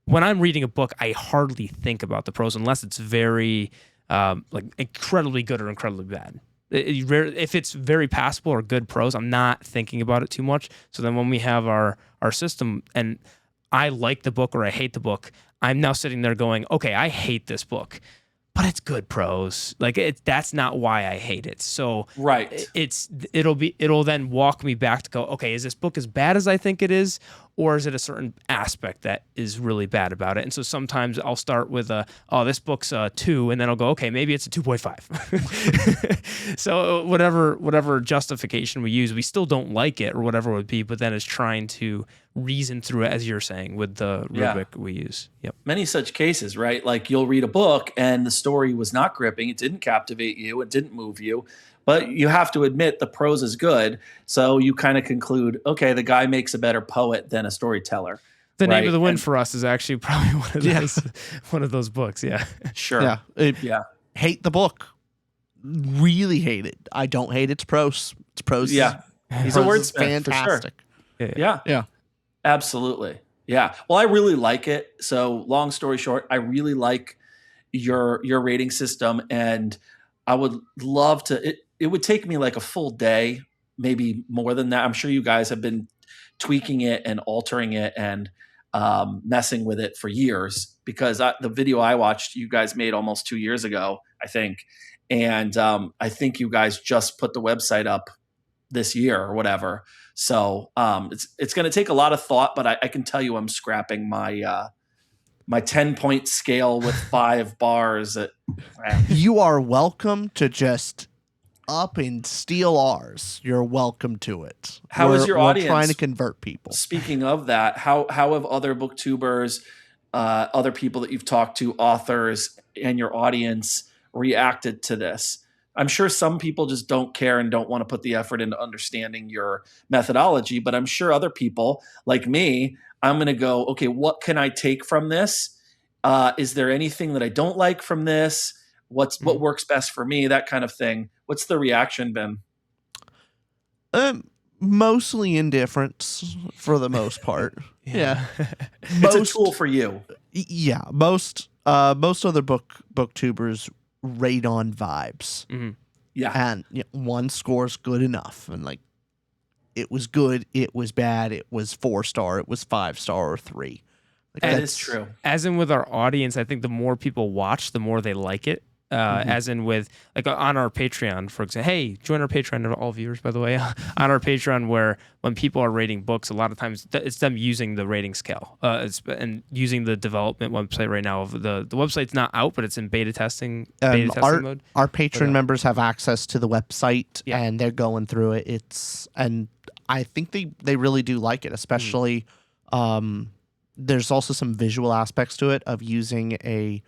[SPEAKER 3] When I'm reading a book, I hardly think about the prose unless it's very like incredibly good or incredibly bad. If it's very passable or good prose, I'm not thinking about it too much. So then when we have our system and I like the book or I hate the book, I'm now sitting there going, okay, I hate this book. but it's good prose. Like that's not why I hate it. So
[SPEAKER 1] Right.
[SPEAKER 3] it'll then walk me back to go, okay, is this book as bad as I think it is, or is it a certain aspect that is really bad about it? And so sometimes I'll start with this book's a 2, and then I'll go, okay, maybe it's a 2.5. So whatever justification we use, we still don't like it or whatever it would be, but then it's trying to reason through it, as you're saying, with the rubric we use. Yep.
[SPEAKER 1] Many such cases, right? Like you'll read a book and the story was not gripping. It didn't captivate you. It didn't move you. But you have to admit the prose is good. So you kind of conclude, okay, the guy makes a better poet than a storyteller.
[SPEAKER 3] The
[SPEAKER 1] right?
[SPEAKER 3] Name of the Wind for us is actually probably one of those books. Yeah.
[SPEAKER 1] Sure.
[SPEAKER 2] Yeah. Hate the book. Really hate it. I don't hate its prose. Its prose.
[SPEAKER 1] Yeah. He's a wordsmith.
[SPEAKER 2] Fantastic.
[SPEAKER 1] For sure.
[SPEAKER 2] Yeah.
[SPEAKER 1] Absolutely. Yeah. Well, I really like it. So long story short, I really like your rating system, and I would love to, it would take me like a full day, maybe more than that. I'm sure you guys have been tweaking it and altering it and messing with it for years, because the video I watched you guys made almost 2 years ago, I think. And I think you guys just put the website up this year or whatever. So it's going to take a lot of thought, but I can tell you I'm scrapping my 10-point scale with 5 bars.
[SPEAKER 2] You are welcome to just up and steal ours. You're welcome to it.
[SPEAKER 1] How is your audience?
[SPEAKER 2] We're trying to convert people.
[SPEAKER 1] Speaking of that, how have other booktubers, other people that you've talked to, authors, and your audience reacted to this? I'm sure some people just don't care and don't want to put the effort into understanding your methodology, but I'm sure other people like me, I'm going to go, okay, what can I take from this? Is there anything that I don't like from this? What works best for me? That kind of thing. What's the reaction been?
[SPEAKER 2] Mostly indifference for the most part. Yeah.
[SPEAKER 1] It's a tool for you.
[SPEAKER 2] Yeah. Most other booktubers rate on vibes.
[SPEAKER 3] Mm-hmm.
[SPEAKER 1] Yeah.
[SPEAKER 2] And one score's good enough. And like, it was good, it was bad, it was 4-star, it was 5-star or 3. Like,
[SPEAKER 1] that is true.
[SPEAKER 3] As in with our audience, I think the more people watch, the more they like it. As in with, like, on our Patreon, for example. Hey, join our Patreon, all viewers, by the way. On our Patreon, where when people are rating books, a lot of times it's them using the rating scale and using the development website right now. The website's not out, but it's in beta testing mode.
[SPEAKER 2] Our Patreon members have access to the website, and they're going through it. And I think they really do like it, especially there's also some visual aspects to it of using a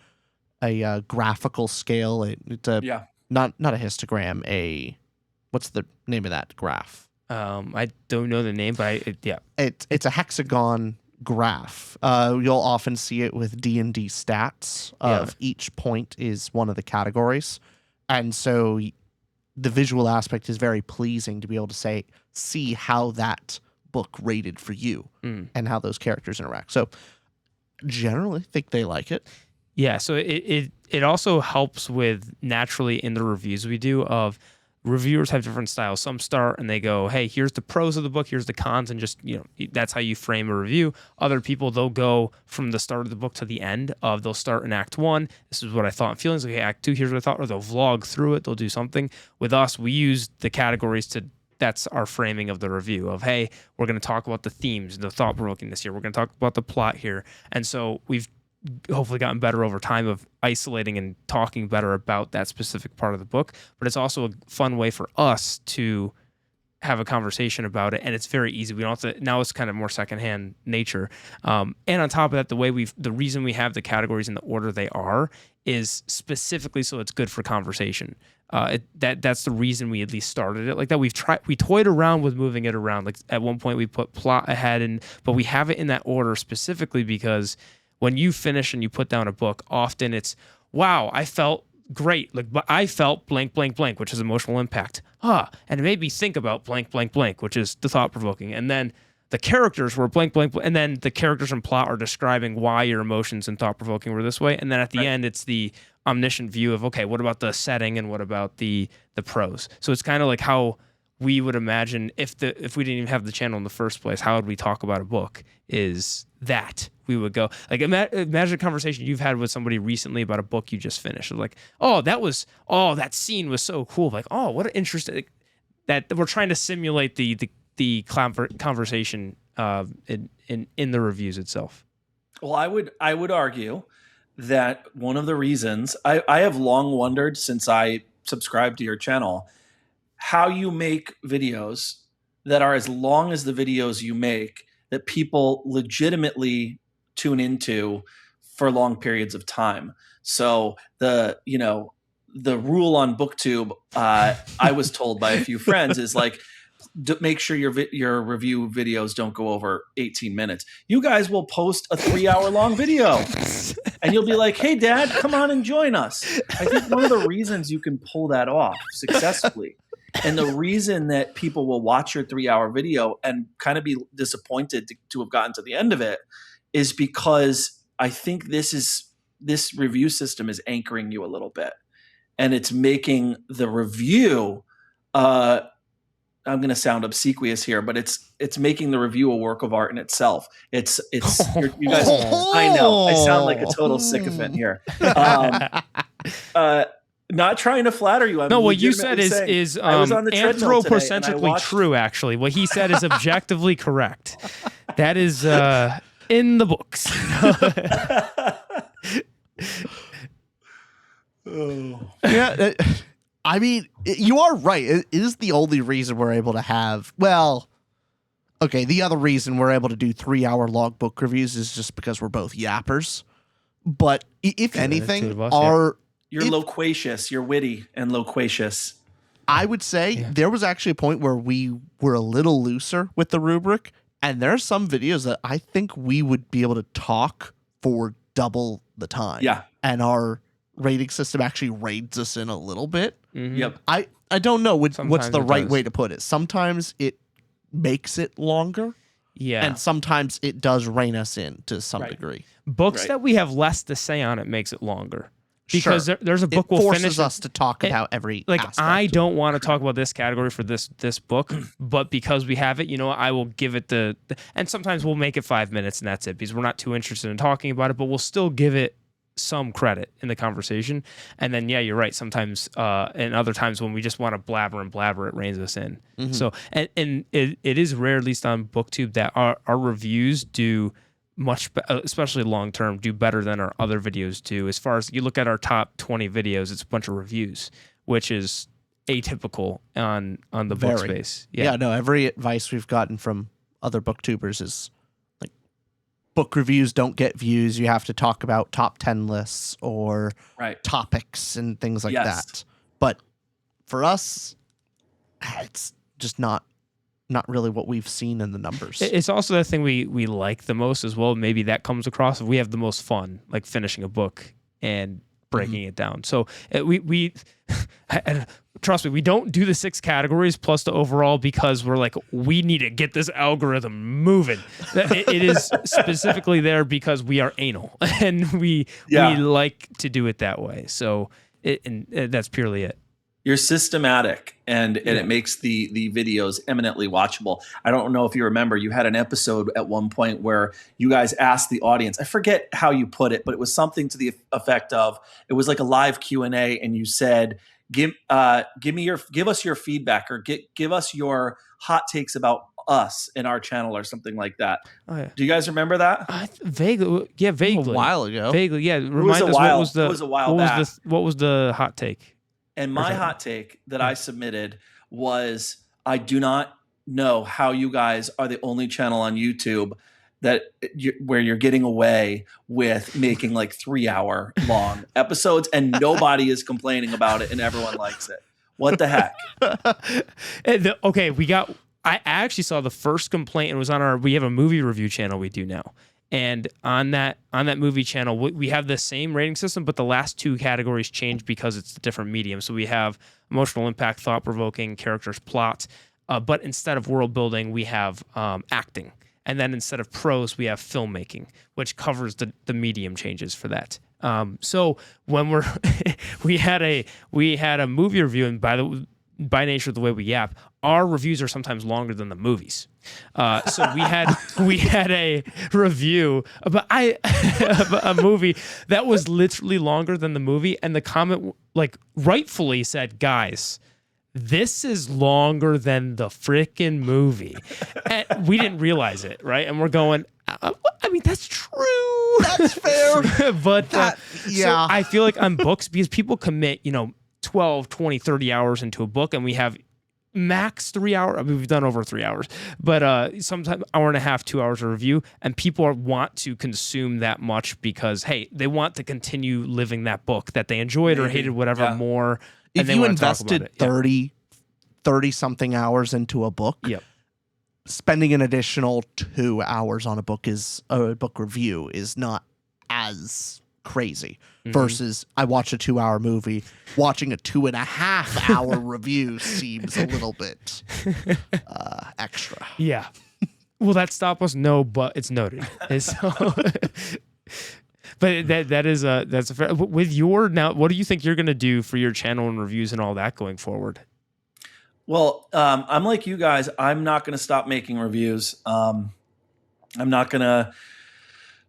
[SPEAKER 2] graphical scale. It's not a histogram. What's the name of that graph?
[SPEAKER 3] I don't know the name, but
[SPEAKER 2] it's a hexagon graph. You'll often see it with D&D stats of each point is one of the categories, and so the visual aspect is very pleasing to be able to see how that book rated for you and how those characters interact. So generally, think they like it.
[SPEAKER 3] Yeah, so it also helps with naturally in the reviews we do of reviewers have different styles. Some start and they go, hey, here's the pros of the book, here's the cons, and just, that's how you frame a review. Other people, they'll go from the start of the book to the end they'll start in Act 1. This is what I thought and feelings. Okay, Act 2, here's what I thought. Or they'll vlog through it. They'll do something. With us, we use the categories that's our framing of the review of, hey, we're going to talk about the themes, the thought-provoking this year. We're going to talk about the plot here. And so we've hopefully gotten better over time of isolating and talking better about that specific part of the book, but it's also a fun way for us to have a conversation about it, and it's very easy. We don't have to, now it's kind of more secondhand nature. And on top of that, the reason we have the categories in the order they are is specifically so it's good for conversation. That's the reason we at least started it like that. We toyed around with moving it around. Like at one point we put plot ahead, but we have it in that order specifically because when you finish and you put down a book, often it's, wow, I felt great. Like, but I felt blank, blank, blank, which is emotional impact. And it made me think about blank, blank, blank, which is the thought provoking. And then the characters were blank, blank, blank, and then the characters and plot are describing why your emotions and thought provoking were this way. And then at the end, it's the omniscient view of, okay, what about the setting and what about the prose? So it's kind of like how we would imagine if we didn't even have the channel in the first place, how would we talk about a book? Is that, we would go. Like imagine a conversation you've had with somebody recently about a book you just finished. Like, that scene was so cool. Like, oh, what an interesting, that we're trying to simulate the conversation in the reviews itself.
[SPEAKER 1] Well, I would argue that one of the reasons I have long wondered since I subscribed to your channel how you make videos that are as long as the videos you make that people legitimately tune into for long periods of time. So the rule on BookTube, I was told by a few friends, is like, make sure your review videos don't go over 18 minutes. You guys will post a 3-hour long video and you'll be like, hey, Dad, come on and join us. I think one of the reasons you can pull that off successfully, and the reason that people will watch your 3-hour video and kind of be disappointed to have gotten to the end of it, is because I think this review system is anchoring you a little bit, and it's making the review, I'm going to sound obsequious here, but it's making the review a work of art in itself. It's you guys. I know I sound like a total sycophant here. Not trying to flatter you.
[SPEAKER 3] No, what you said is anthropocentrically true. Actually, what he said is objectively correct. That is in the books.
[SPEAKER 2] Yeah. I mean, you are right. It is the only reason we're able to have, well, okay, the other reason we're able to do 3-hour long book reviews is just because we're both yappers. But if anything,
[SPEAKER 1] you're loquacious, you're witty and loquacious.
[SPEAKER 2] I would say there was actually a point where we were a little looser with the rubric, and there are some videos that I think we would be able to talk for double the time.
[SPEAKER 1] Yeah.
[SPEAKER 2] And our rating system actually rates us in a little bit.
[SPEAKER 3] Mm-hmm.
[SPEAKER 1] Yep.
[SPEAKER 2] I don't know what's the right
[SPEAKER 3] does.
[SPEAKER 2] way to put it. Sometimes it makes it longer.
[SPEAKER 3] Yeah.
[SPEAKER 2] And sometimes it does rein us in to some degree.
[SPEAKER 3] Books that we have less to say on it makes it longer. Because there's a book
[SPEAKER 2] it forces
[SPEAKER 3] finish
[SPEAKER 2] us to talk about every aspect.
[SPEAKER 3] I don't want to talk about this category for this book, but because we have it, I will give it and sometimes we'll make it 5 minutes and that's it, because we're not too interested in talking about it, but we'll still give it some credit in the conversation. And then you're right, sometimes and other times when we just want to blabber, it reins us in. Mm-hmm. So and it is rare, at least on BookTube, that our reviews do especially long term, do better than our other videos do. As far as you look at our top 20 videos, it's a bunch of reviews, which is atypical on the book space.
[SPEAKER 2] Yeah, no, every advice we've gotten from other booktubers is like, book reviews don't get views. You have to talk about top 10 lists or topics and things like that. But for us, it's just not really what we've seen in the numbers.
[SPEAKER 3] It's also the thing we like the most as well. Maybe that comes across. We have the most fun, like finishing a book and breaking it down. So we trust me, we don't do the 6 categories plus the overall because we're like, we need to get this algorithm moving. It is specifically there because we are anal and we like to do it that way. So that's purely it.
[SPEAKER 1] You're systematic, and it makes the videos eminently watchable. I don't know if you remember, you had an episode at one point where you guys asked the audience, I forget how you put it, but it was something to the effect of, it was like a live Q&A, and you said, give us your feedback, or give us your hot takes about us in our channel, or something like that. Oh, yeah. Do you guys remember that?
[SPEAKER 3] Vaguely.
[SPEAKER 2] A while ago.
[SPEAKER 3] Vaguely, yeah. Remind us,
[SPEAKER 1] it was a while back.
[SPEAKER 3] What was the hot take?
[SPEAKER 1] And my hot take that I submitted was, I do not know how you guys are the only channel on YouTube where you're getting away with making like 3-hour long episodes and nobody is complaining about it and everyone likes it. What the heck?
[SPEAKER 3] I actually saw the first complaint. It was on we have a movie review channel we do now. And on that movie channel, we have the same rating system, but the last 2 categories change because it's a different medium. So we have emotional impact, thought-provoking, characters, plot. But instead of world building, we have acting. And then instead of prose, we have filmmaking, which covers the medium changes for that. So when we had a movie review, and by by nature of the way we yap, our reviews are sometimes longer than the movies. So we had a review about a movie that was literally longer than the movie, and the comment like rightfully said, "Guys, this is longer than the freaking movie." And we didn't realize it, right? And we're going, I mean, that's true.
[SPEAKER 2] That's fair.
[SPEAKER 3] But
[SPEAKER 2] yeah.
[SPEAKER 3] so I feel like on books, because people commit, 12, 20, 30 hours into a book, and we have max 3 hours. I mean, we've done over 3 hours, but sometimes hour and a half, 2 hours of review, and people want to consume that much because, hey, they want to continue living that book that they enjoyed or hated, whatever, more.
[SPEAKER 2] If you invested 30 something hours into a book, spending an additional 2 hours on a book review is not as crazy versus I watch a 2 hour movie. Watching a 2.5 hour review seems a little bit extra.
[SPEAKER 3] Yeah. Will that stop us? No, but it's noted. But that's a fair. With your now, what do you think you're going to do for your channel and reviews and all that going forward?
[SPEAKER 1] Well, I'm like you guys. I'm not going to stop making reviews. I'm not going to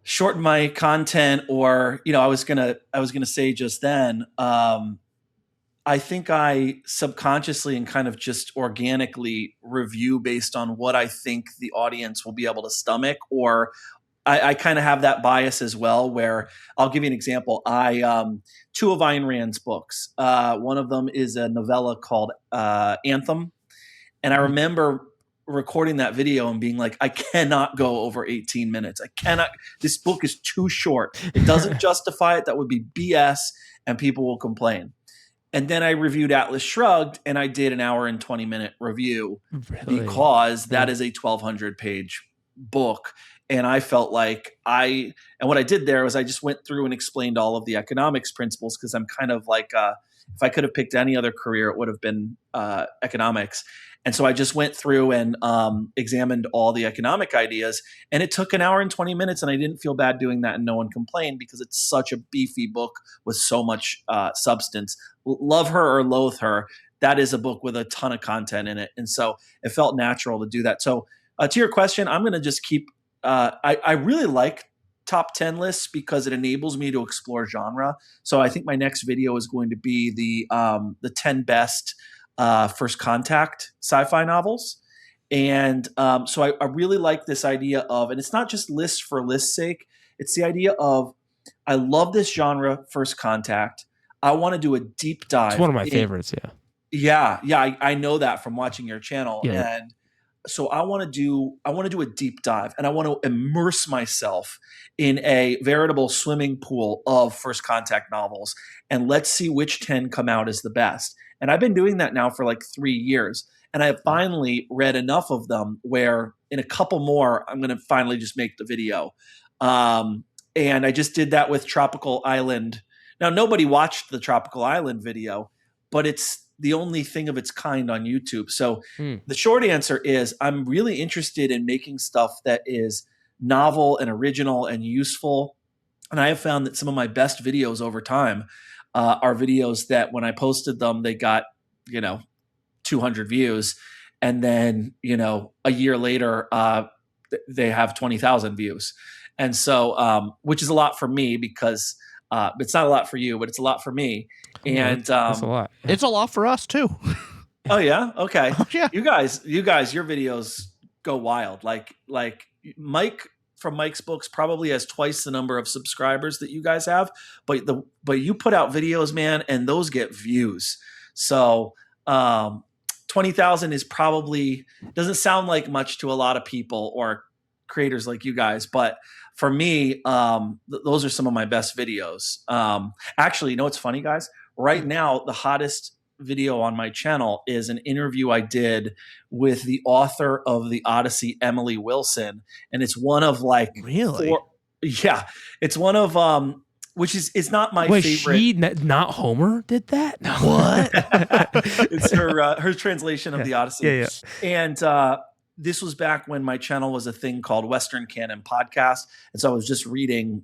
[SPEAKER 1] shorten my content, or I was gonna say just then. I think I subconsciously and kind of just organically review based on what I think the audience will be able to stomach, or I kind of have that bias as well. Where I'll give you an example. Two of Ayn Rand's books. One of them is a novella called Anthem, and I remember recording that video and being like, I cannot go over 18 minutes. I cannot. This book is too short. It doesn't justify it. That would be BS, and people will complain. And then I reviewed Atlas Shrugged, and I did an hour and 20-minute review because that is a 1,200 page book. And I felt like and what I did there was I just went through and explained all of the economics principles, because I'm kind of like, if I could have picked any other career, it would have been economics. And so I just went through and examined all the economic ideas, and it took an hour and 20 minutes, and I didn't feel bad doing that, and no one complained because it's such a beefy book with so much substance. Love her or loathe her, that is a book with a ton of content in it. And so it felt natural to do that. So to your question, I'm going to just keep I really like top 10 lists because it enables me to explore genre. So I think my next video is going to be the 10 best first contact sci-fi novels. And so I really like this idea of, and it's not just lists for list's sake. It's the idea of, I love this genre, first contact. I want to do a deep dive.
[SPEAKER 3] It's one of my favorites.
[SPEAKER 1] Yeah. I know that from watching your channel. Yeah. And so I want to do a deep dive, and I want to immerse myself in a veritable swimming pool of first contact novels, and let's see which 10 come out as the best. And I've been doing that now for like 3 years, and I have finally read enough of them where in a couple more, I'm going to finally just make the video. And I just did that with Tropical Island. Now, nobody watched the Tropical Island video, but it's the only thing of its kind on YouTube. So the short answer is I'm really interested in making stuff that is novel and original and useful. And I have found that some of my best videos over time are videos that when I posted them, they got, 200 views. And then, a year later, they have 20,000 views. And so, which is a lot for me because it's not a lot for you, but it's a lot for me. And
[SPEAKER 3] that's a lot.
[SPEAKER 2] It's a lot for us too.
[SPEAKER 1] Oh yeah. Okay.
[SPEAKER 2] Yeah.
[SPEAKER 1] You guys, your videos go wild. Like Mike from Mike's Books probably has twice the number of subscribers that you guys have, but you put out videos, man, and those get views. So 20,000 is probably doesn't sound like much to a lot of people or creators like you guys, but for me, those are some of my best videos. Actually, you know what's funny, guys? Right now, the hottest video on my channel is an interview I did with the author of the Odyssey, Emily Wilson, and it's one of like
[SPEAKER 2] really,
[SPEAKER 1] it's one of which is not my favorite.
[SPEAKER 3] She not Homer did that? No.
[SPEAKER 2] What?
[SPEAKER 1] It's her translation of the Odyssey.
[SPEAKER 3] Yeah.
[SPEAKER 1] And this was back when my channel was a thing called Western Canon Podcast, and so I was just reading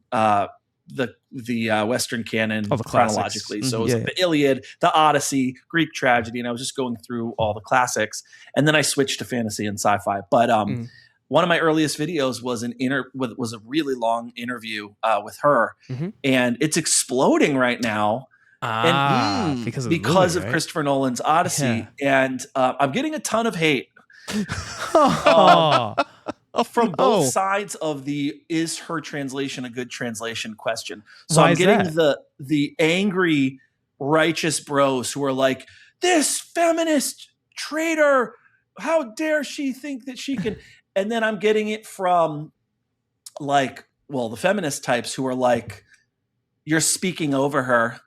[SPEAKER 1] the Western canon
[SPEAKER 3] Oh, the classics.
[SPEAKER 1] chronologically. So it was
[SPEAKER 3] Yeah,
[SPEAKER 1] like the Iliad, the Odyssey, Greek tragedy, and I was just going through all the classics. And then I switched to fantasy and sci-fi. But one of my earliest videos was was a really long interview with her, and it's exploding right now.
[SPEAKER 3] Because of,
[SPEAKER 1] because
[SPEAKER 3] the movie,
[SPEAKER 1] of
[SPEAKER 3] right?
[SPEAKER 1] Christopher Nolan's Odyssey, and I'm getting a ton of hate
[SPEAKER 3] Oh,
[SPEAKER 1] from
[SPEAKER 2] no.
[SPEAKER 1] both sides of the "is her translation a good translation?" question. So
[SPEAKER 3] Why
[SPEAKER 1] I'm
[SPEAKER 3] is
[SPEAKER 1] getting
[SPEAKER 3] that?
[SPEAKER 1] the angry righteous bros who are like, "This feminist traitor, how dare she think that she can?" And then I'm getting it from like, well, the feminist types who are like, "You're speaking over her.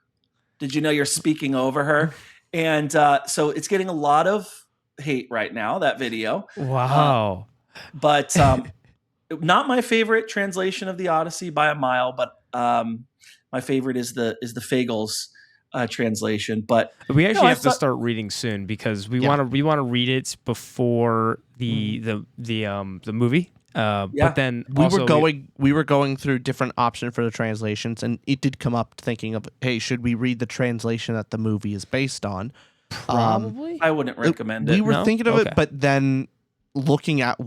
[SPEAKER 1] Did you know you're speaking over her?" And so it's getting a lot of hate right now, that video.
[SPEAKER 3] Wow.
[SPEAKER 1] But not my favorite translation of the Odyssey by a mile, but my favorite is the Fagles translation. But
[SPEAKER 3] We actually
[SPEAKER 1] I
[SPEAKER 3] have to
[SPEAKER 1] thought,
[SPEAKER 3] start reading soon because we
[SPEAKER 2] Yeah.
[SPEAKER 3] want to read it before the movie.
[SPEAKER 1] Yeah.
[SPEAKER 3] But then
[SPEAKER 2] We
[SPEAKER 3] also
[SPEAKER 2] were going through different options for the translations, and it did come up thinking of, hey, should we read the translation that the movie is based on?
[SPEAKER 3] probably
[SPEAKER 1] I wouldn't recommend
[SPEAKER 2] We
[SPEAKER 1] it.
[SPEAKER 2] were
[SPEAKER 3] No?
[SPEAKER 2] thinking of
[SPEAKER 3] Okay.
[SPEAKER 2] it, but then looking at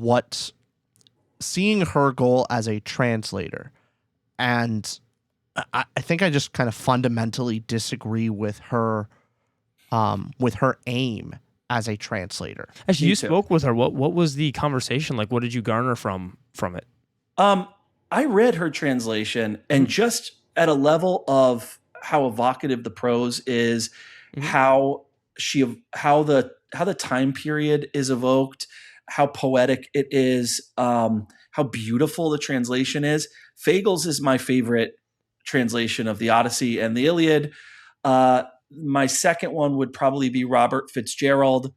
[SPEAKER 2] seeing her goal as a translator, and I think I just kind of fundamentally disagree with her aim as a translator.
[SPEAKER 3] Actually,
[SPEAKER 1] Me
[SPEAKER 3] you
[SPEAKER 1] too.
[SPEAKER 3] spoke with her. What was the conversation like? What did you garner from it?
[SPEAKER 1] I read her translation, and just at a level of how evocative the prose is, how the time period is evoked, how poetic it is, how beautiful the translation is. Fagles is my favorite translation of the Odyssey and the Iliad. My second one would probably be Robert Fitzgerald.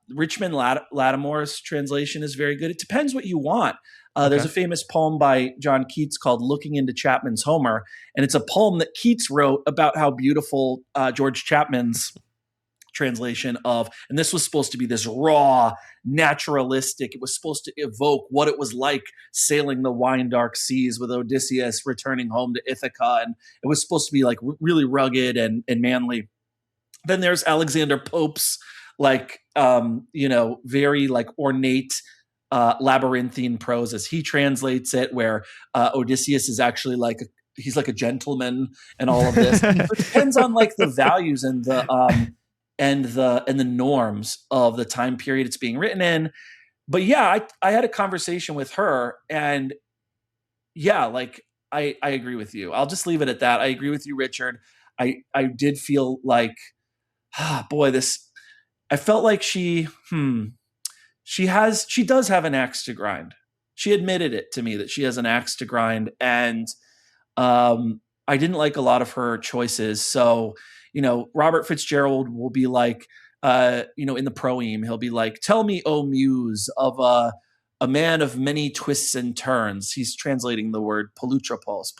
[SPEAKER 1] Richmond Lattimore's translation is very good. It depends what you want. There's a famous poem by John Keats called "Looking into Chapman's Homer," and it's a poem that Keats wrote about how beautiful George Chapman's translation of, and this was supposed to be this raw, naturalistic. It was supposed to evoke what it was like sailing the wine dark seas with Odysseus returning home to Ithaca, and it was supposed to be like really rugged and manly. Then there's Alexander Pope's very like ornate labyrinthine prose as he translates it, where Odysseus is actually like he's like a gentleman and all of this. It depends on like the values and the norms of the time period it's being written in. But yeah, I had a conversation with her, and yeah, like I agree with you. I'll just leave it at that. I agree with you, Richard. I did feel like, boy, I felt like she does have an axe to grind. She admitted it to me that she has an axe to grind, and I didn't like a lot of her choices. So, Robert Fitzgerald will be like, in the proeme, he'll be like, "Tell me, O muse, of a man of many twists and turns." He's translating the word polytropos.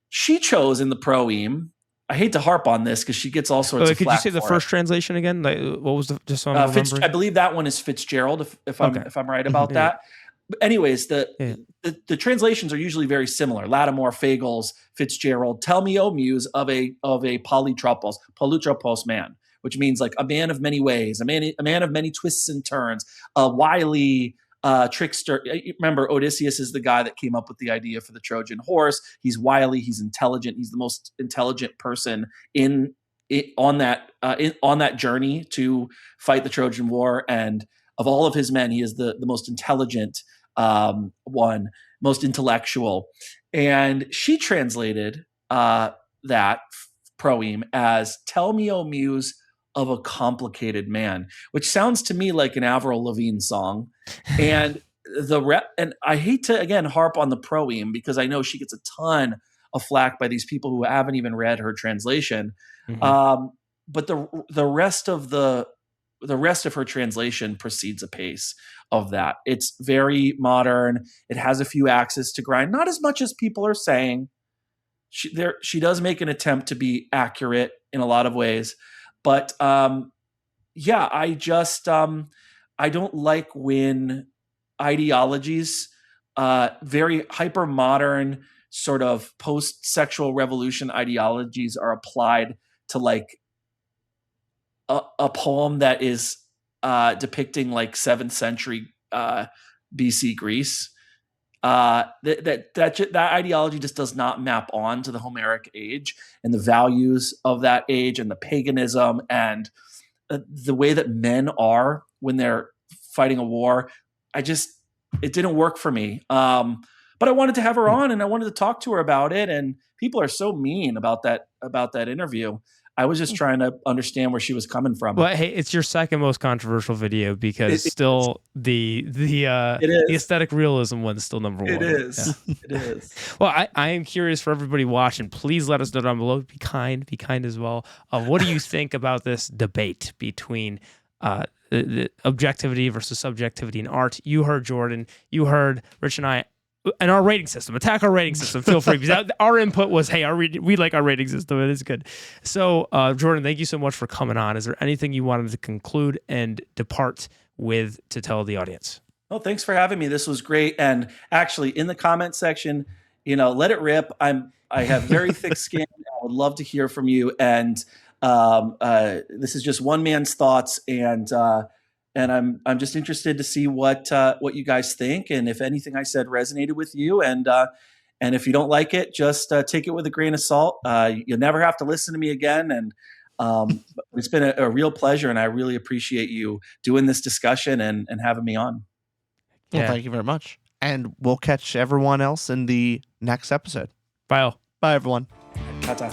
[SPEAKER 1] She chose in the proeme. I hate to harp on this because she gets all sorts of
[SPEAKER 3] Could you
[SPEAKER 1] flack
[SPEAKER 3] say the
[SPEAKER 1] for
[SPEAKER 3] first
[SPEAKER 1] it.
[SPEAKER 3] translation again? Like, what was the just so I'm
[SPEAKER 1] I
[SPEAKER 3] remembering?
[SPEAKER 1] believe that one is Fitzgerald, if
[SPEAKER 3] Okay.
[SPEAKER 1] I'm right about
[SPEAKER 3] Yeah.
[SPEAKER 1] that. But anyways,
[SPEAKER 3] Yeah.
[SPEAKER 1] the translations are usually very similar. Lattimore, Fagles, Fitzgerald. "Tell me, O muse, of a polytropos man," which means like a man of many ways, a man of many twists and turns, a wily trickster. Remember, Odysseus is the guy that came up with the idea for the Trojan horse. He's wily, he's intelligent, he's the most intelligent person on that journey to fight the Trojan War, and of all of his men, he is the most intelligent one, most intellectual. And she translated that proeme as "Tell me, O muse, of a complicated man," which sounds to me like an Avril Lavigne song. And and I hate to again harp on the proeme because I know she gets a ton of flack by these people who haven't even read her translation. But the rest of her translation precedes a pace of that. It's very modern. It has a few axes to grind, not as much as people are saying. She does make an attempt to be accurate in a lot of ways, but yeah, I just I don't like when ideologies, very hyper modern, sort of post-sexual revolution ideologies are applied to like a poem that is depicting like 7th century BC Greece. That ideology just does not map on to the Homeric age and the values of that age and the paganism and the way that men are when they're fighting a war. It didn't work for me. But I wanted to have her on and I wanted to talk to her about it. And people are so mean about that interview. I was just trying to understand where she was coming from.
[SPEAKER 3] Well, hey, it's your second most controversial video because the aesthetic realism one's still number one.
[SPEAKER 1] It is.
[SPEAKER 3] Yeah.
[SPEAKER 1] It is.
[SPEAKER 3] Well, I am curious for everybody watching. Please let us know down below. Be kind as well. What do you think about this debate between the objectivity versus subjectivity in art? You heard Jordan. You heard Rich and I. And our rating system, attack our rating system. Feel free, because our input was, hey, we like our rating system. It is good. So, Jordan, thank you so much for coming on. Is there anything you wanted to conclude and depart with to tell the audience?
[SPEAKER 1] Well, thanks for having me. This was great. And actually, in the comment section, let it rip. I have very thick skin. I would love to hear from you. And this is just one man's thoughts. And I'm just interested to see what you guys think, and if anything I said resonated with you, and if you don't like it, just take it with a grain of salt. You'll never have to listen to me again, and it's been a real pleasure, and I really appreciate you doing this discussion and having me on.
[SPEAKER 2] Well, thank you very much, and we'll catch everyone else in the next episode.
[SPEAKER 3] Bye all.
[SPEAKER 2] Bye, everyone.
[SPEAKER 1] Ta-ta.